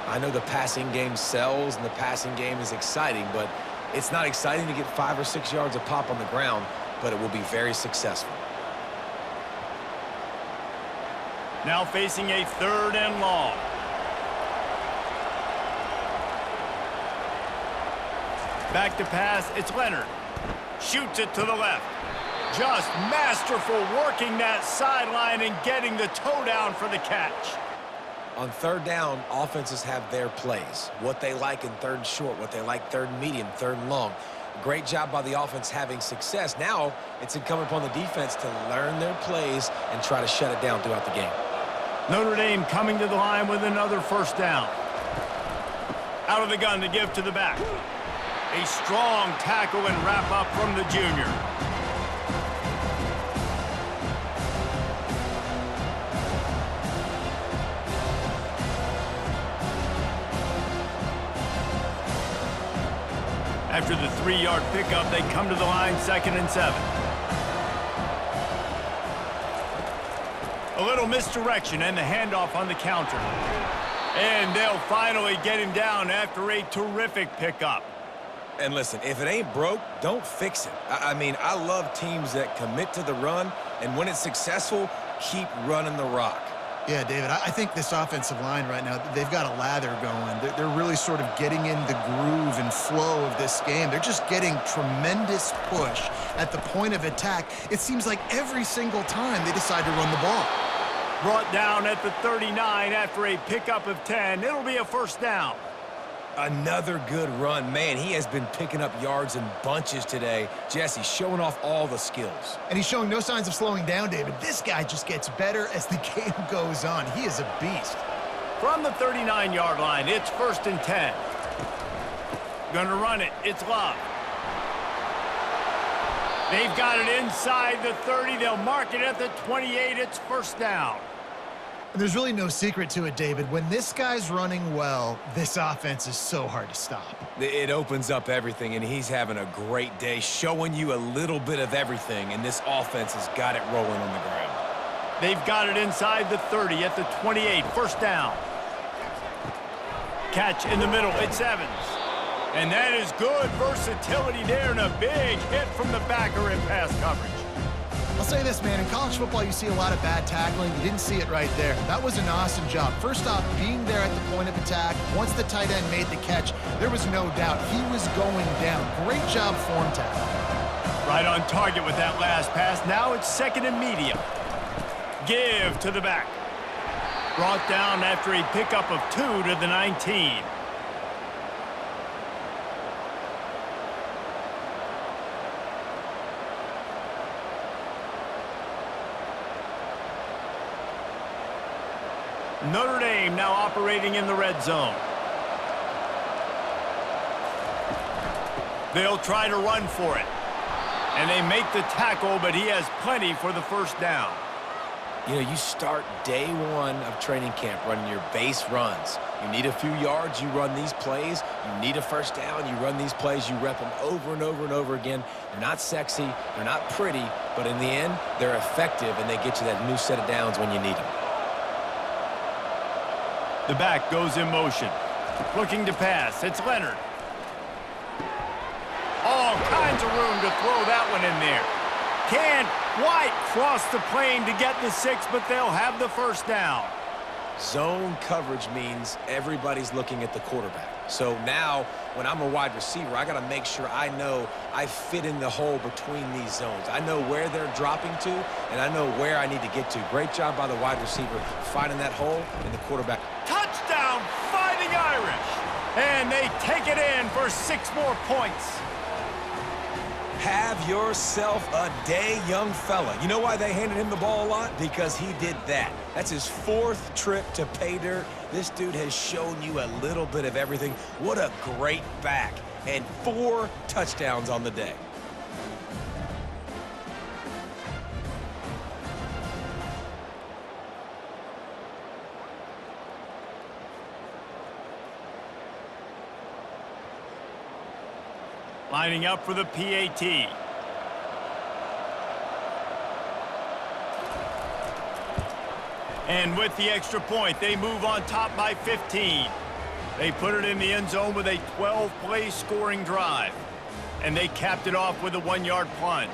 I know the passing game sells and the passing game is exciting, but it's not exciting to get 5 or 6 yards of pop on the ground, but it will be very successful. Now facing a 3rd and long. Back to pass, it's Leonard. Shoots it to the left. Just masterful working that sideline and getting the toe down for the catch. On third down, offenses have their plays. What they like in third and short, what they like third and medium, third and long. Great job by the offense having success. Now it's incumbent upon the defense to learn their plays and try to shut it down throughout the game. Notre Dame coming to the line with another first down. Out of the gun to give to the back. A strong tackle and wrap up from the junior. After the 3-yard pickup, they come to the line 2nd and 7. A little misdirection and the handoff on the counter. And they'll finally get him down after a terrific pickup. And listen, if it ain't broke, don't fix it. I mean, I love teams that commit to the run, and when it's successful, keep running the rock. Yeah, David, I think this offensive line right now, they've got a lather going. They're really sort of getting in the groove and flow of this game. They're just getting tremendous push at the point of attack. It seems like every single time they decide to run the ball. Brought down at the 39 after a pickup of 10. It'll be a first down. Another good run. Man, he has been picking up yards in bunches today. Jesse showing off all the skills. And he's showing no signs of slowing down, David. This guy just gets better as the game goes on. He is a beast. From the 39-yard line, it's 1st and 10. Gonna run it. It's Love. They've got it inside the 30. They'll mark it at the 28. It's first down. And there's really no secret to it, David. When this guy's running well, this offense is so hard to stop. It opens up everything, and he's having a great day, showing you a little bit of everything, and this offense has got it rolling on the ground. They've got it inside the 30 at the 28. First down. Catch in the middle. It's Evans. And that is good versatility there and a big hit from the backer in pass coverage. I'll say this, man. In college football, you see a lot of bad tackling. You didn't see it right there. That was an awesome job. First off, being there at the point of attack. Once the tight end made the catch, there was no doubt he was going down. Great job form tackle. Right on target with that last pass. Now it's 2nd and medium. Give to the back. Brought down after a pickup of 2 to the 19. Notre Dame now operating in the red zone. They'll try to run for it. And they make the tackle, but he has plenty for the first down. You know, you start day one of training camp running your base runs. You need a few yards, you run these plays. You need a first down, you run these plays. You rep them over and over and over again. They're not sexy, they're not pretty, but in the end, they're effective, and they get you that new set of downs when you need them. The back goes in motion. Looking to pass. It's Leonard. All kinds of room to throw that one in there. Can't quite cross the plane to get the 6, but they'll have the first down. Zone coverage means everybody's looking at the quarterback. So now, when I'm a wide receiver, I got to make sure I know I fit in the hole between these zones. I know where they're dropping to, and I know where I need to get to. Great job by the wide receiver finding that hole, and the quarterback. Touchdown, Fighting Irish. And they take it in for 6 more points. Have yourself a day, young fella. You know why they handed him the ball a lot? Because he did that. That's his 4th trip to pay dirt. This dude has shown you a little bit of everything. What a great back. And 4 touchdowns on the day. Lining up for the PAT. And with the extra point, they move on top by 15. They put it in the end zone with a 12-play scoring drive. And they capped it off with a 1-yard plunge.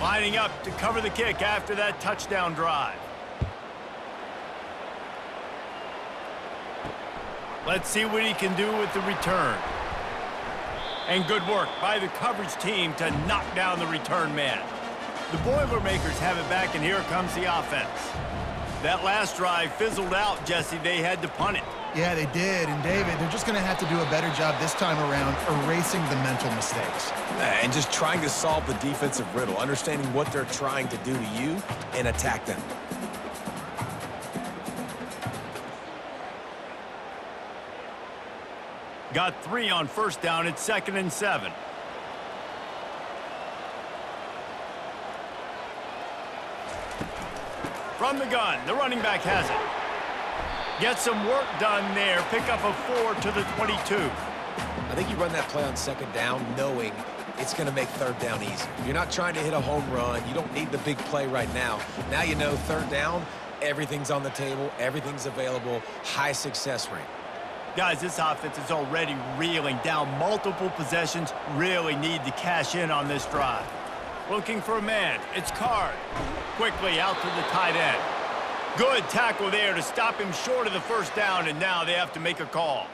Lining up to cover the kick after that touchdown drive. Let's see what he can do with the return. And good work by the coverage team to knock down the return man. The Boilermakers have it back, and here comes the offense. That last drive fizzled out, Jesse. They had to punt it. Yeah, they did. And, David, they're just going to have to do a better job this time around erasing the mental mistakes. And just trying to solve the defensive riddle, understanding what they're trying to do to you and attack them. Got 3 on first down. It's 2nd and 7. From the gun, the running back has it. Get some work done there. Pick up a 4 to the 22. I think you run that play on 2nd down knowing it's going to make 3rd down easy. You're not trying to hit a home run. You don't need the big play right now. Now you know 3rd down, everything's on the table, everything's available, high success rate. Guys, this offense is already reeling down multiple possessions. Really need to cash in on this drive. Looking for a man. It's Card. Quickly out to the tight end. Good tackle there to stop him short of the 1st down, and now they have to make a call.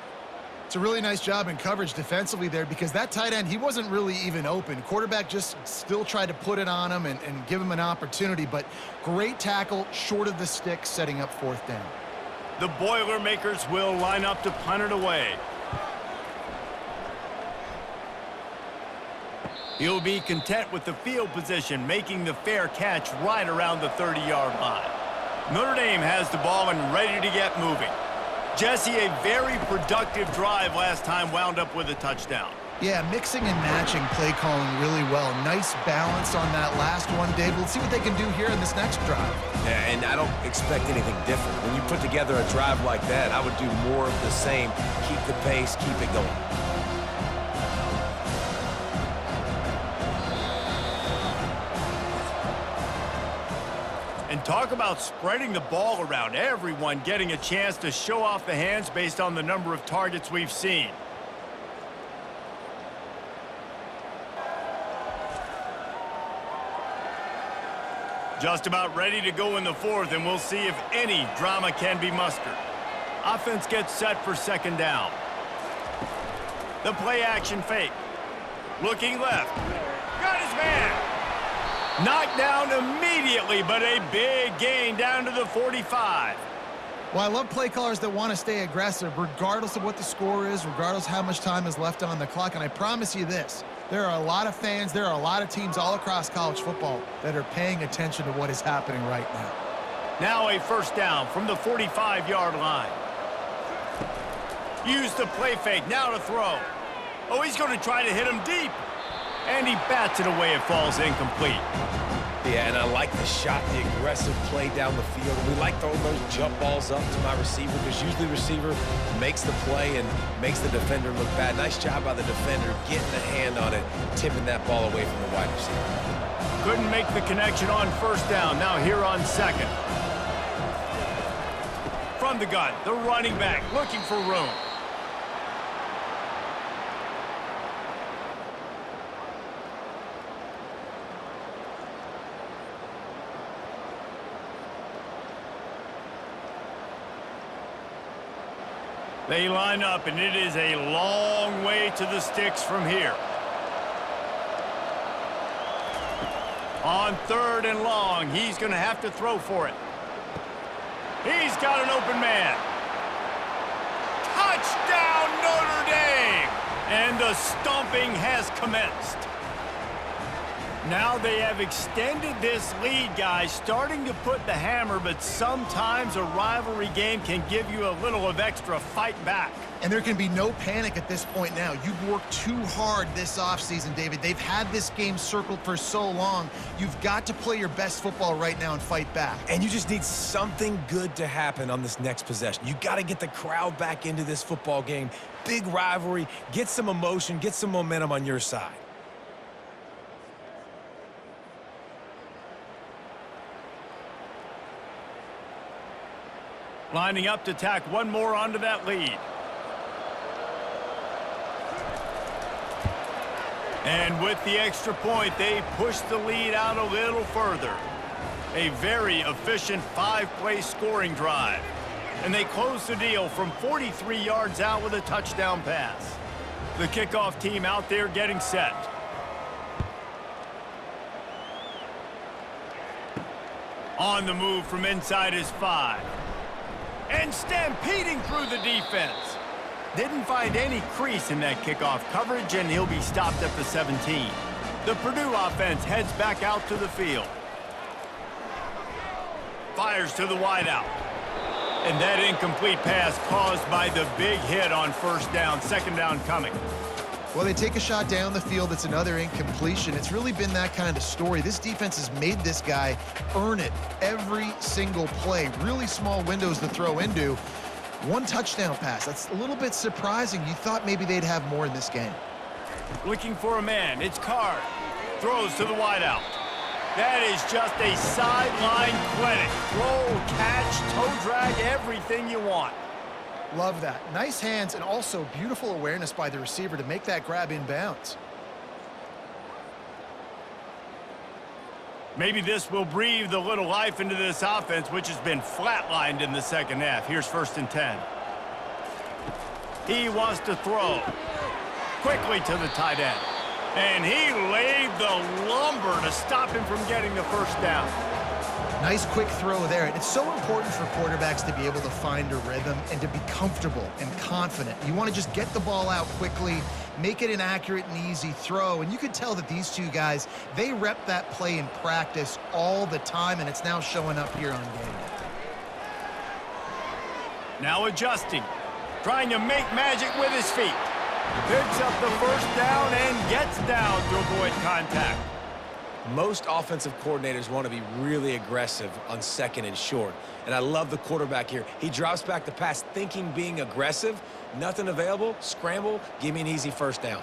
It's a really nice job in coverage defensively there because that tight end, he wasn't really even open. Quarterback just still tried to put it on him and give him an opportunity, but great tackle short of the stick, setting up 4th down. The Boilermakers will line up to punt it away. He'll be content with the field position, making the fair catch right around the 30-yard line. Notre Dame has the ball and ready to get moving. Jesse, a very productive drive last time, wound up with a touchdown. Yeah, mixing and matching play calling really well. Nice balance on that last one, Dave. Let's see what they can do here in this next drive. Yeah, and I don't expect anything different. When you put together a drive like that, I would do more of the same. Keep the pace, keep it going. And talk about spreading the ball around. Everyone getting a chance to show off the hands based on the number of targets we've seen. Just about ready to go in the 4th, and we'll see if any drama can be mustered. Offense gets set for 2nd down. The play action fake. Looking left. Got his man. Knocked down immediately, but a big gain down to the 45. Well, I love play callers that want to stay aggressive, regardless of what the score is, regardless how much time is left on the clock. And I promise you this, there are a lot of fans, there are a lot of teams all across college football that are paying attention to what is happening right now. Now a 1st down from the 45-yard line. Use the play fake, now to throw. Oh, he's going to try to hit him deep. And he bats it away. It falls incomplete. Yeah, and I like the shot, the aggressive play down the field. We like throwing those jump balls up to my receiver because usually the receiver makes the play and makes the defender look bad. Nice job by the defender getting a hand on it, tipping that ball away from the wide receiver. Couldn't make the connection on 1st down. Now here on 2nd. From the gun, the running back looking for room. They line up, and it is a long way to the sticks from here. On 3rd and long, he's going to have to throw for it. He's got an open man. Touchdown, Notre Dame! And the stomping has commenced. Now they have extended this lead, guys, starting to put the hammer, but sometimes a rivalry game can give you a little of extra fight back. And there can be no panic at this point now. You've worked too hard this offseason, David. They've had this game circled for so long. You've got to play your best football right now and fight back. And you just need something good to happen on this next possession. You got to get the crowd back into this football game. Big rivalry. Get some emotion. Get some momentum on your side. Lining up to tack one more onto that lead. And with the extra point, they push the lead out a little further. A very efficient 5-play scoring drive. And they close the deal from 43 yards out with a touchdown pass. The kickoff team out there getting set. On the move from inside his 5. And stampeding through the defense. Didn't find any crease in that kickoff coverage, and he'll be stopped at the 17. The Purdue offense heads back out to the field. Fires to the wideout. And that incomplete pass caused by the big hit on first down. Second down coming. Well, they take a shot down the field. It's another incompletion. It's really been that kind of story. This defense has made this guy earn it every single play. Really small windows to throw into. One touchdown pass. That's a little bit surprising. You thought maybe they'd have more in this game. Looking for a man. It's Card. Throws to the wideout. That is just a sideline clinic. Throw, catch, toe drag, everything you want. Love that. Nice hands and also beautiful awareness by the receiver to make that grab inbounds. Maybe this will breathe a little life into this offense, which has been flatlined in the second half. Here's 1st and 10. He wants to throw. Quickly to the tight end. And he laid the lumber to stop him from getting the first down. Nice quick throw there. And it's so important for quarterbacks to be able to find a rhythm and to be comfortable and confident. You want to just get the ball out quickly, make it an accurate and easy throw. And you could tell that these two guys, they rep that play in practice all the time, and it's now showing up here on game day. Now adjusting, trying to make magic with his feet. Picks up the first down and gets down to avoid contact. Most offensive coordinators want to be really aggressive on 2nd and short. And I love the quarterback here. He drops back the pass thinking being aggressive. Nothing available. Scramble. Give me an easy first down.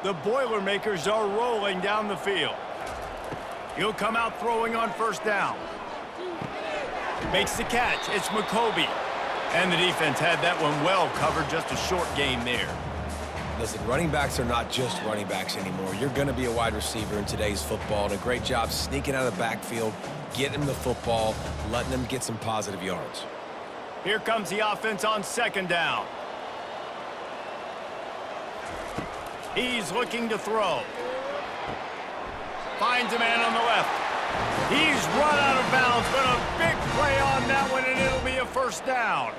The Boilermakers are rolling down the field. He'll come out throwing on first down. Makes the catch. It's McCoby. And the defense had that one well covered. Just a short gain there. Listen, running backs are not just running backs anymore. You're going to be a wide receiver in today's football. And a great job sneaking out of the backfield, getting him the football, letting him get some positive yards. Here comes the offense on 2nd down. He's looking to throw. Finds a man on the left. He's run out of bounds, but a big play on that one, and it'll be a first down.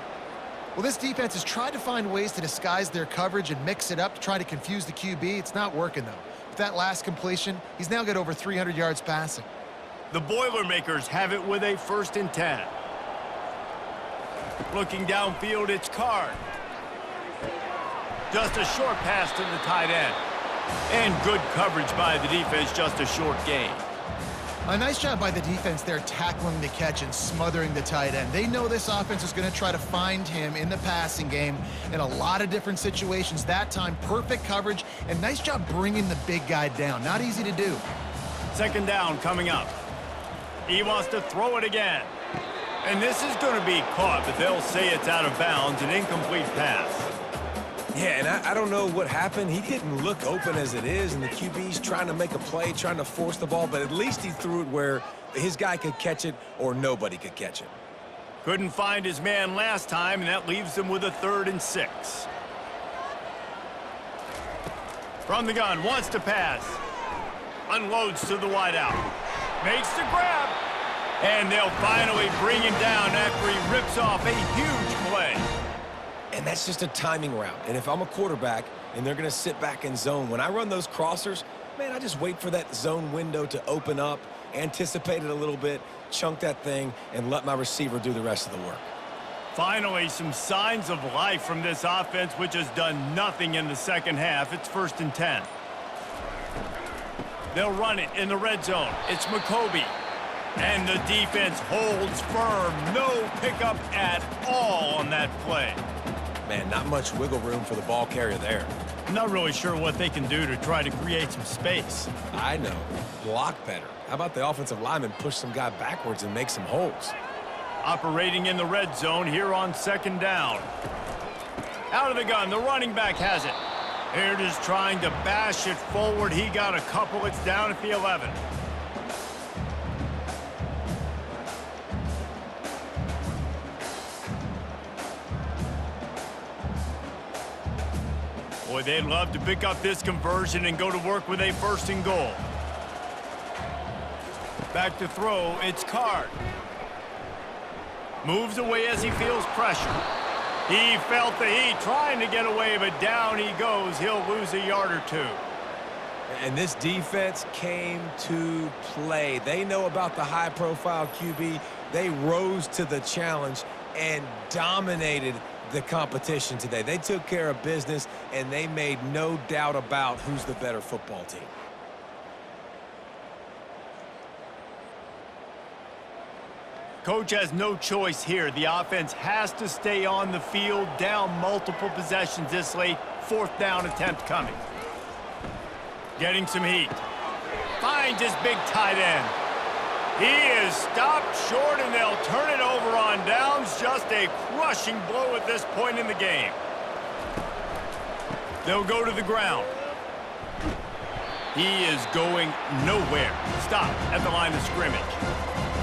Well, this defense has tried to find ways to disguise their coverage and mix it up to try to confuse the QB. It's not working, though. With that last completion, he's now got over 300 yards passing. The Boilermakers have it with a 1st and 10. Looking downfield, it's Card. Just a short pass to the tight end. And good coverage by the defense, just a short gain. A nice job by the defense there tackling the catch and smothering the tight end. They know this offense is going to try to find him in the passing game in a lot of different situations. That time, perfect coverage, and nice job bringing the big guy down. Not easy to do. 2nd down coming up. He wants to throw it again. And this is going to be caught, but they'll say it's out of bounds, an incomplete pass. Yeah, and I don't know what happened. He didn't look open as it is, and the QB's trying to make a play, trying to force the ball, but at least he threw it where his guy could catch it or nobody could catch it. Couldn't find his man last time, and that leaves him with a 3rd and 6. From the gun, wants to pass. Unloads to the wideout. Makes the grab. And they'll finally bring him down after he rips off a huge play. And that's just a timing route. And if I'm a quarterback and they're going to sit back in zone, when I run those crossers, man, I just wait for that zone window to open up, anticipate it a little bit, chunk that thing, and let my receiver do the rest of the work. Finally, some signs of life from this offense, which has done nothing in the second half. It's 1st and 10. They'll run it in the red zone. It's McCoby. And the defense holds firm. No pickup at all on that play. Man, not much wiggle room for the ball carrier there. I'm not really sure what they can do to try to create some space. I know. Block better. How about the offensive lineman push some guy backwards and make some holes? Operating in the red zone here on 2nd down. Out of the gun, the running back has it. They're just trying to bash it forward. He got a couple. It's down at the 11. Boy, they'd love to pick up this conversion and go to work with a 1st and goal. Back to throw, it's Card. Moves away as he feels pressure. He felt the heat trying to get away, but down he goes. He'll lose a yard or 2. And this defense came to play. They know about the high-profile QB. They rose to the challenge and dominated the competition today. They took care of business, and they made no doubt about who's the better football team. Coach has no choice here. The offense has to stay on the field, down multiple possessions this late. 4th down attempt coming. Getting some heat. Finds his big tight end. He is stopped short, and they'll turn it over on downs. Just a crushing blow at this point in the game. They'll go to the ground. He is going nowhere. Stop at the line of scrimmage.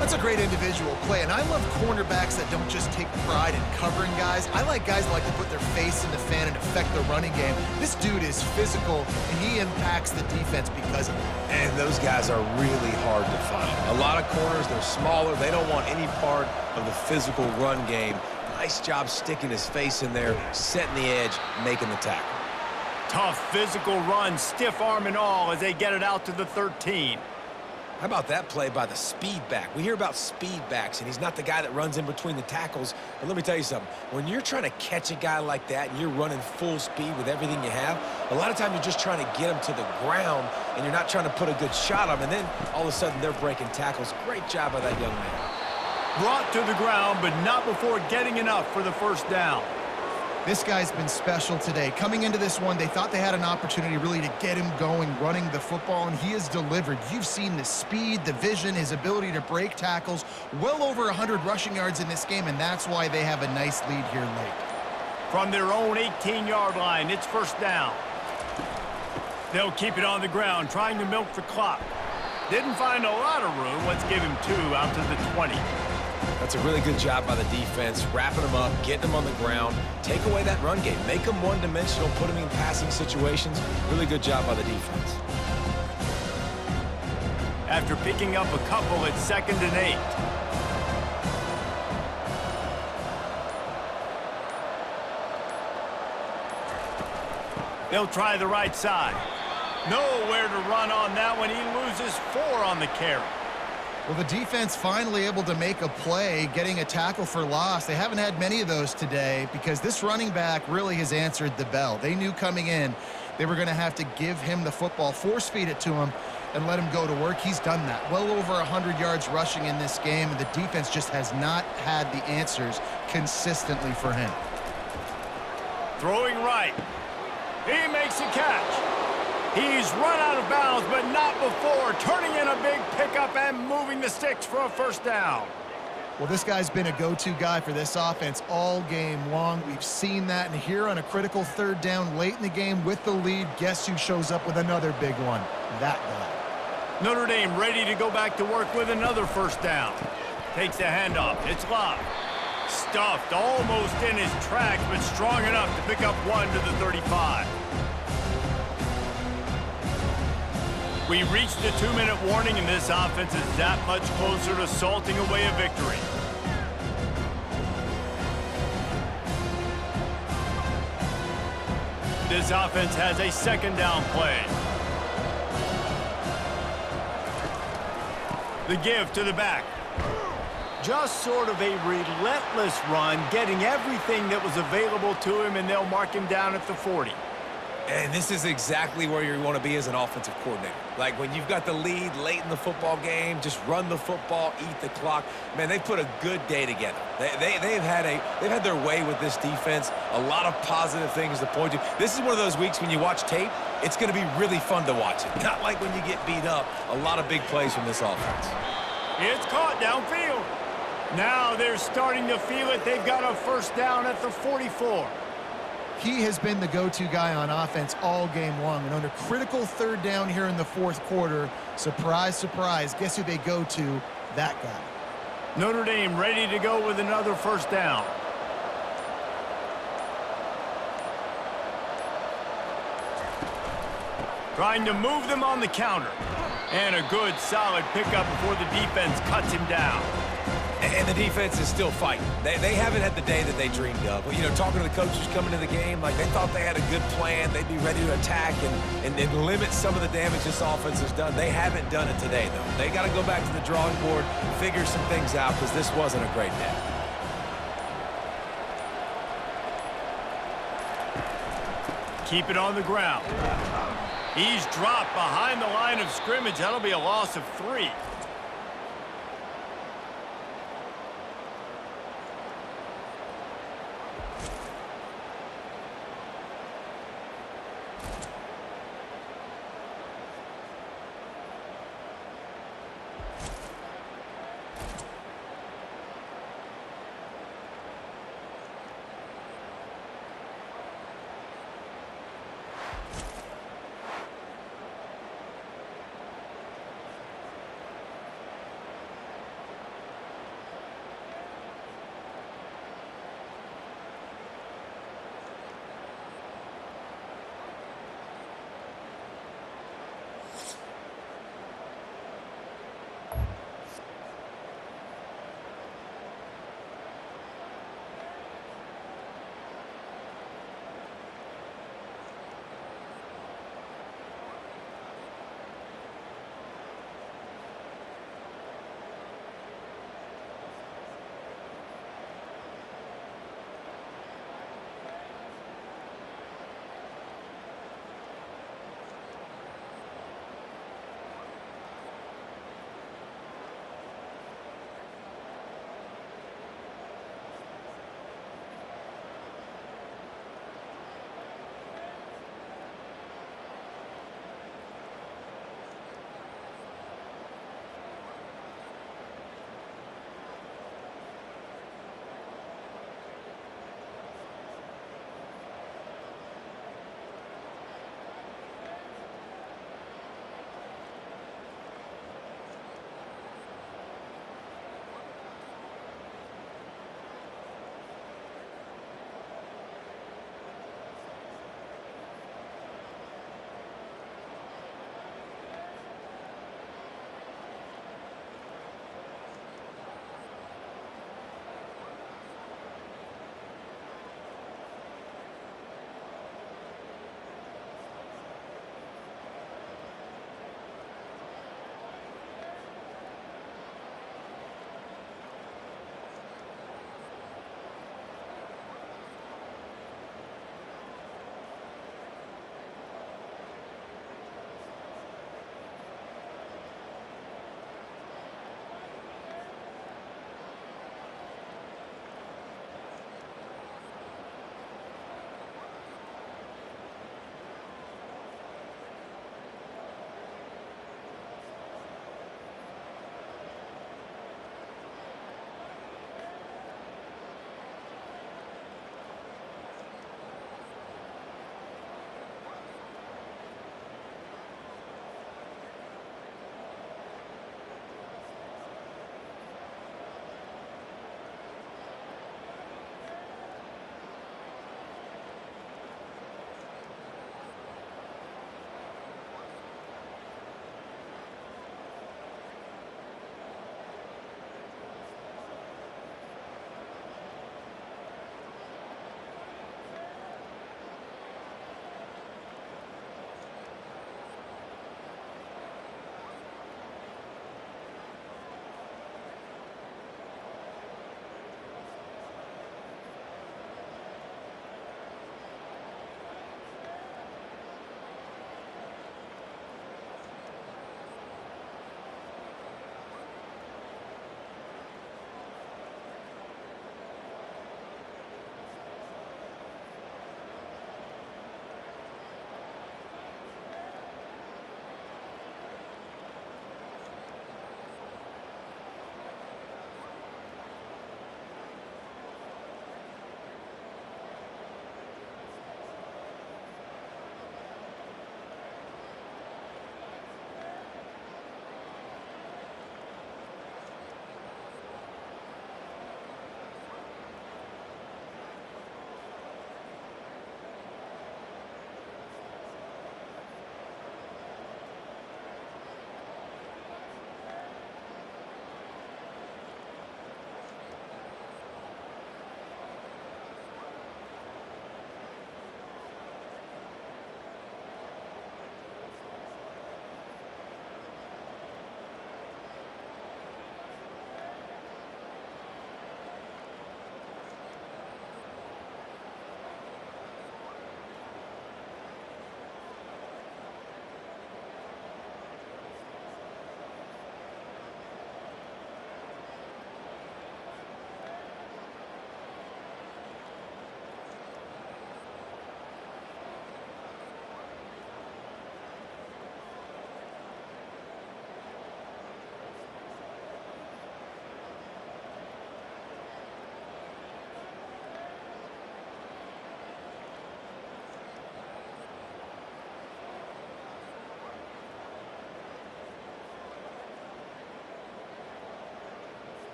That's a great individual play, and I love cornerbacks that don't just take pride in covering guys. I like guys that like to put their face in the fan and affect the running game. This dude is physical, and he impacts the defense because of it. And those guys are really hard to find. A lot of corners, they're smaller. They don't want any part of the physical run game. Nice job sticking his face in there, setting the edge, making the tackle. Tough physical run, stiff arm and all, as they get it out to the 13. How about that play by the speed back? We hear about speed backs, and he's not the guy that runs in between the tackles. But let me tell you something. When you're trying to catch a guy like that and you're running full speed with everything you have, a lot of times you're just trying to get him to the ground, and you're not trying to put a good shot on him. And then all of a sudden they're breaking tackles. Great job by that young man. Brought to the ground, but not before getting enough for the 1st down. This guy's been special today. Coming into this one, they thought they had an opportunity really to get him going, running the football, and he has delivered. You've seen the speed, the vision, his ability to break tackles. Well over 100 rushing yards in this game, and that's why they have a nice lead here late. From their own 18-yard line, it's 1st down. They'll keep it on the ground, trying to milk the clock. Didn't find a lot of room. Let's give him 2 out to the 20. That's a really good job by the defense, wrapping them up, getting them on the ground. Take away that run game. Make them one-dimensional, put them in passing situations. Really good job by the defense. After picking up a couple, it's 2nd and 8. They'll try the right side. Nowhere to run on that one. He loses 4 on the carry. Well, the defense finally able to make a play, getting a tackle for loss. They haven't had many of those today because this running back really has answered the bell. They knew coming in they were going to have to give him the football, force feed it to him, and let him go to work. He's done that. Well over 100 yards rushing in this game, and the defense just has not had the answers consistently for him. Throwing right. He makes a catch. He's run out of bounds, but not before. Turning in a big pickup and moving the sticks for a 1st down. Well, this guy's been a go-to guy for this offense all game long. We've seen that, and here on a critical 3rd down late in the game with the lead, guess who shows up with another big one? That guy. Notre Dame ready to go back to work with another 1st down. Takes the handoff. It's Locke. Stuffed almost in his tracks, but strong enough to pick up 1 to the 35. We reached the 2-minute warning, and this offense is that much closer to salting away a victory. This offense has a 2nd down play. The give to the back. Just sort of a relentless run, getting everything that was available to him, and they'll mark him down at the 40. And this is exactly where you want to be as an offensive coordinator. Like when you've got the lead late in the football game, just run the football, eat the clock. Man, they've put a good day together. They've had their way with this defense. A lot of positive things to point to. This is one of those weeks when you watch tape, it's going to be really fun to watch it. Not like when you get beat up. A lot of big plays from this offense. It's caught downfield. Now they're starting to feel it. They've got a 1st down at the 44. He has been the go-to guy on offense all game long. And under critical 3rd down here in the 4th quarter, surprise, surprise, guess who they go to? That guy. Notre Dame ready to go with another 1st down. trying to move them on the counter. And a good, solid pickup before the defense cuts him down. And the defense is still fighting. They haven't had the day that they dreamed of. You know, talking to the coaches coming to the game, like they thought they had a good plan. They'd be ready to attack and limit some of the damage this offense has done. They haven't done it today, though. They got to go back to the drawing board, figure some things out, because this wasn't a great day. Keep it on the ground. He's dropped behind the line of scrimmage. That'll be a loss of 3.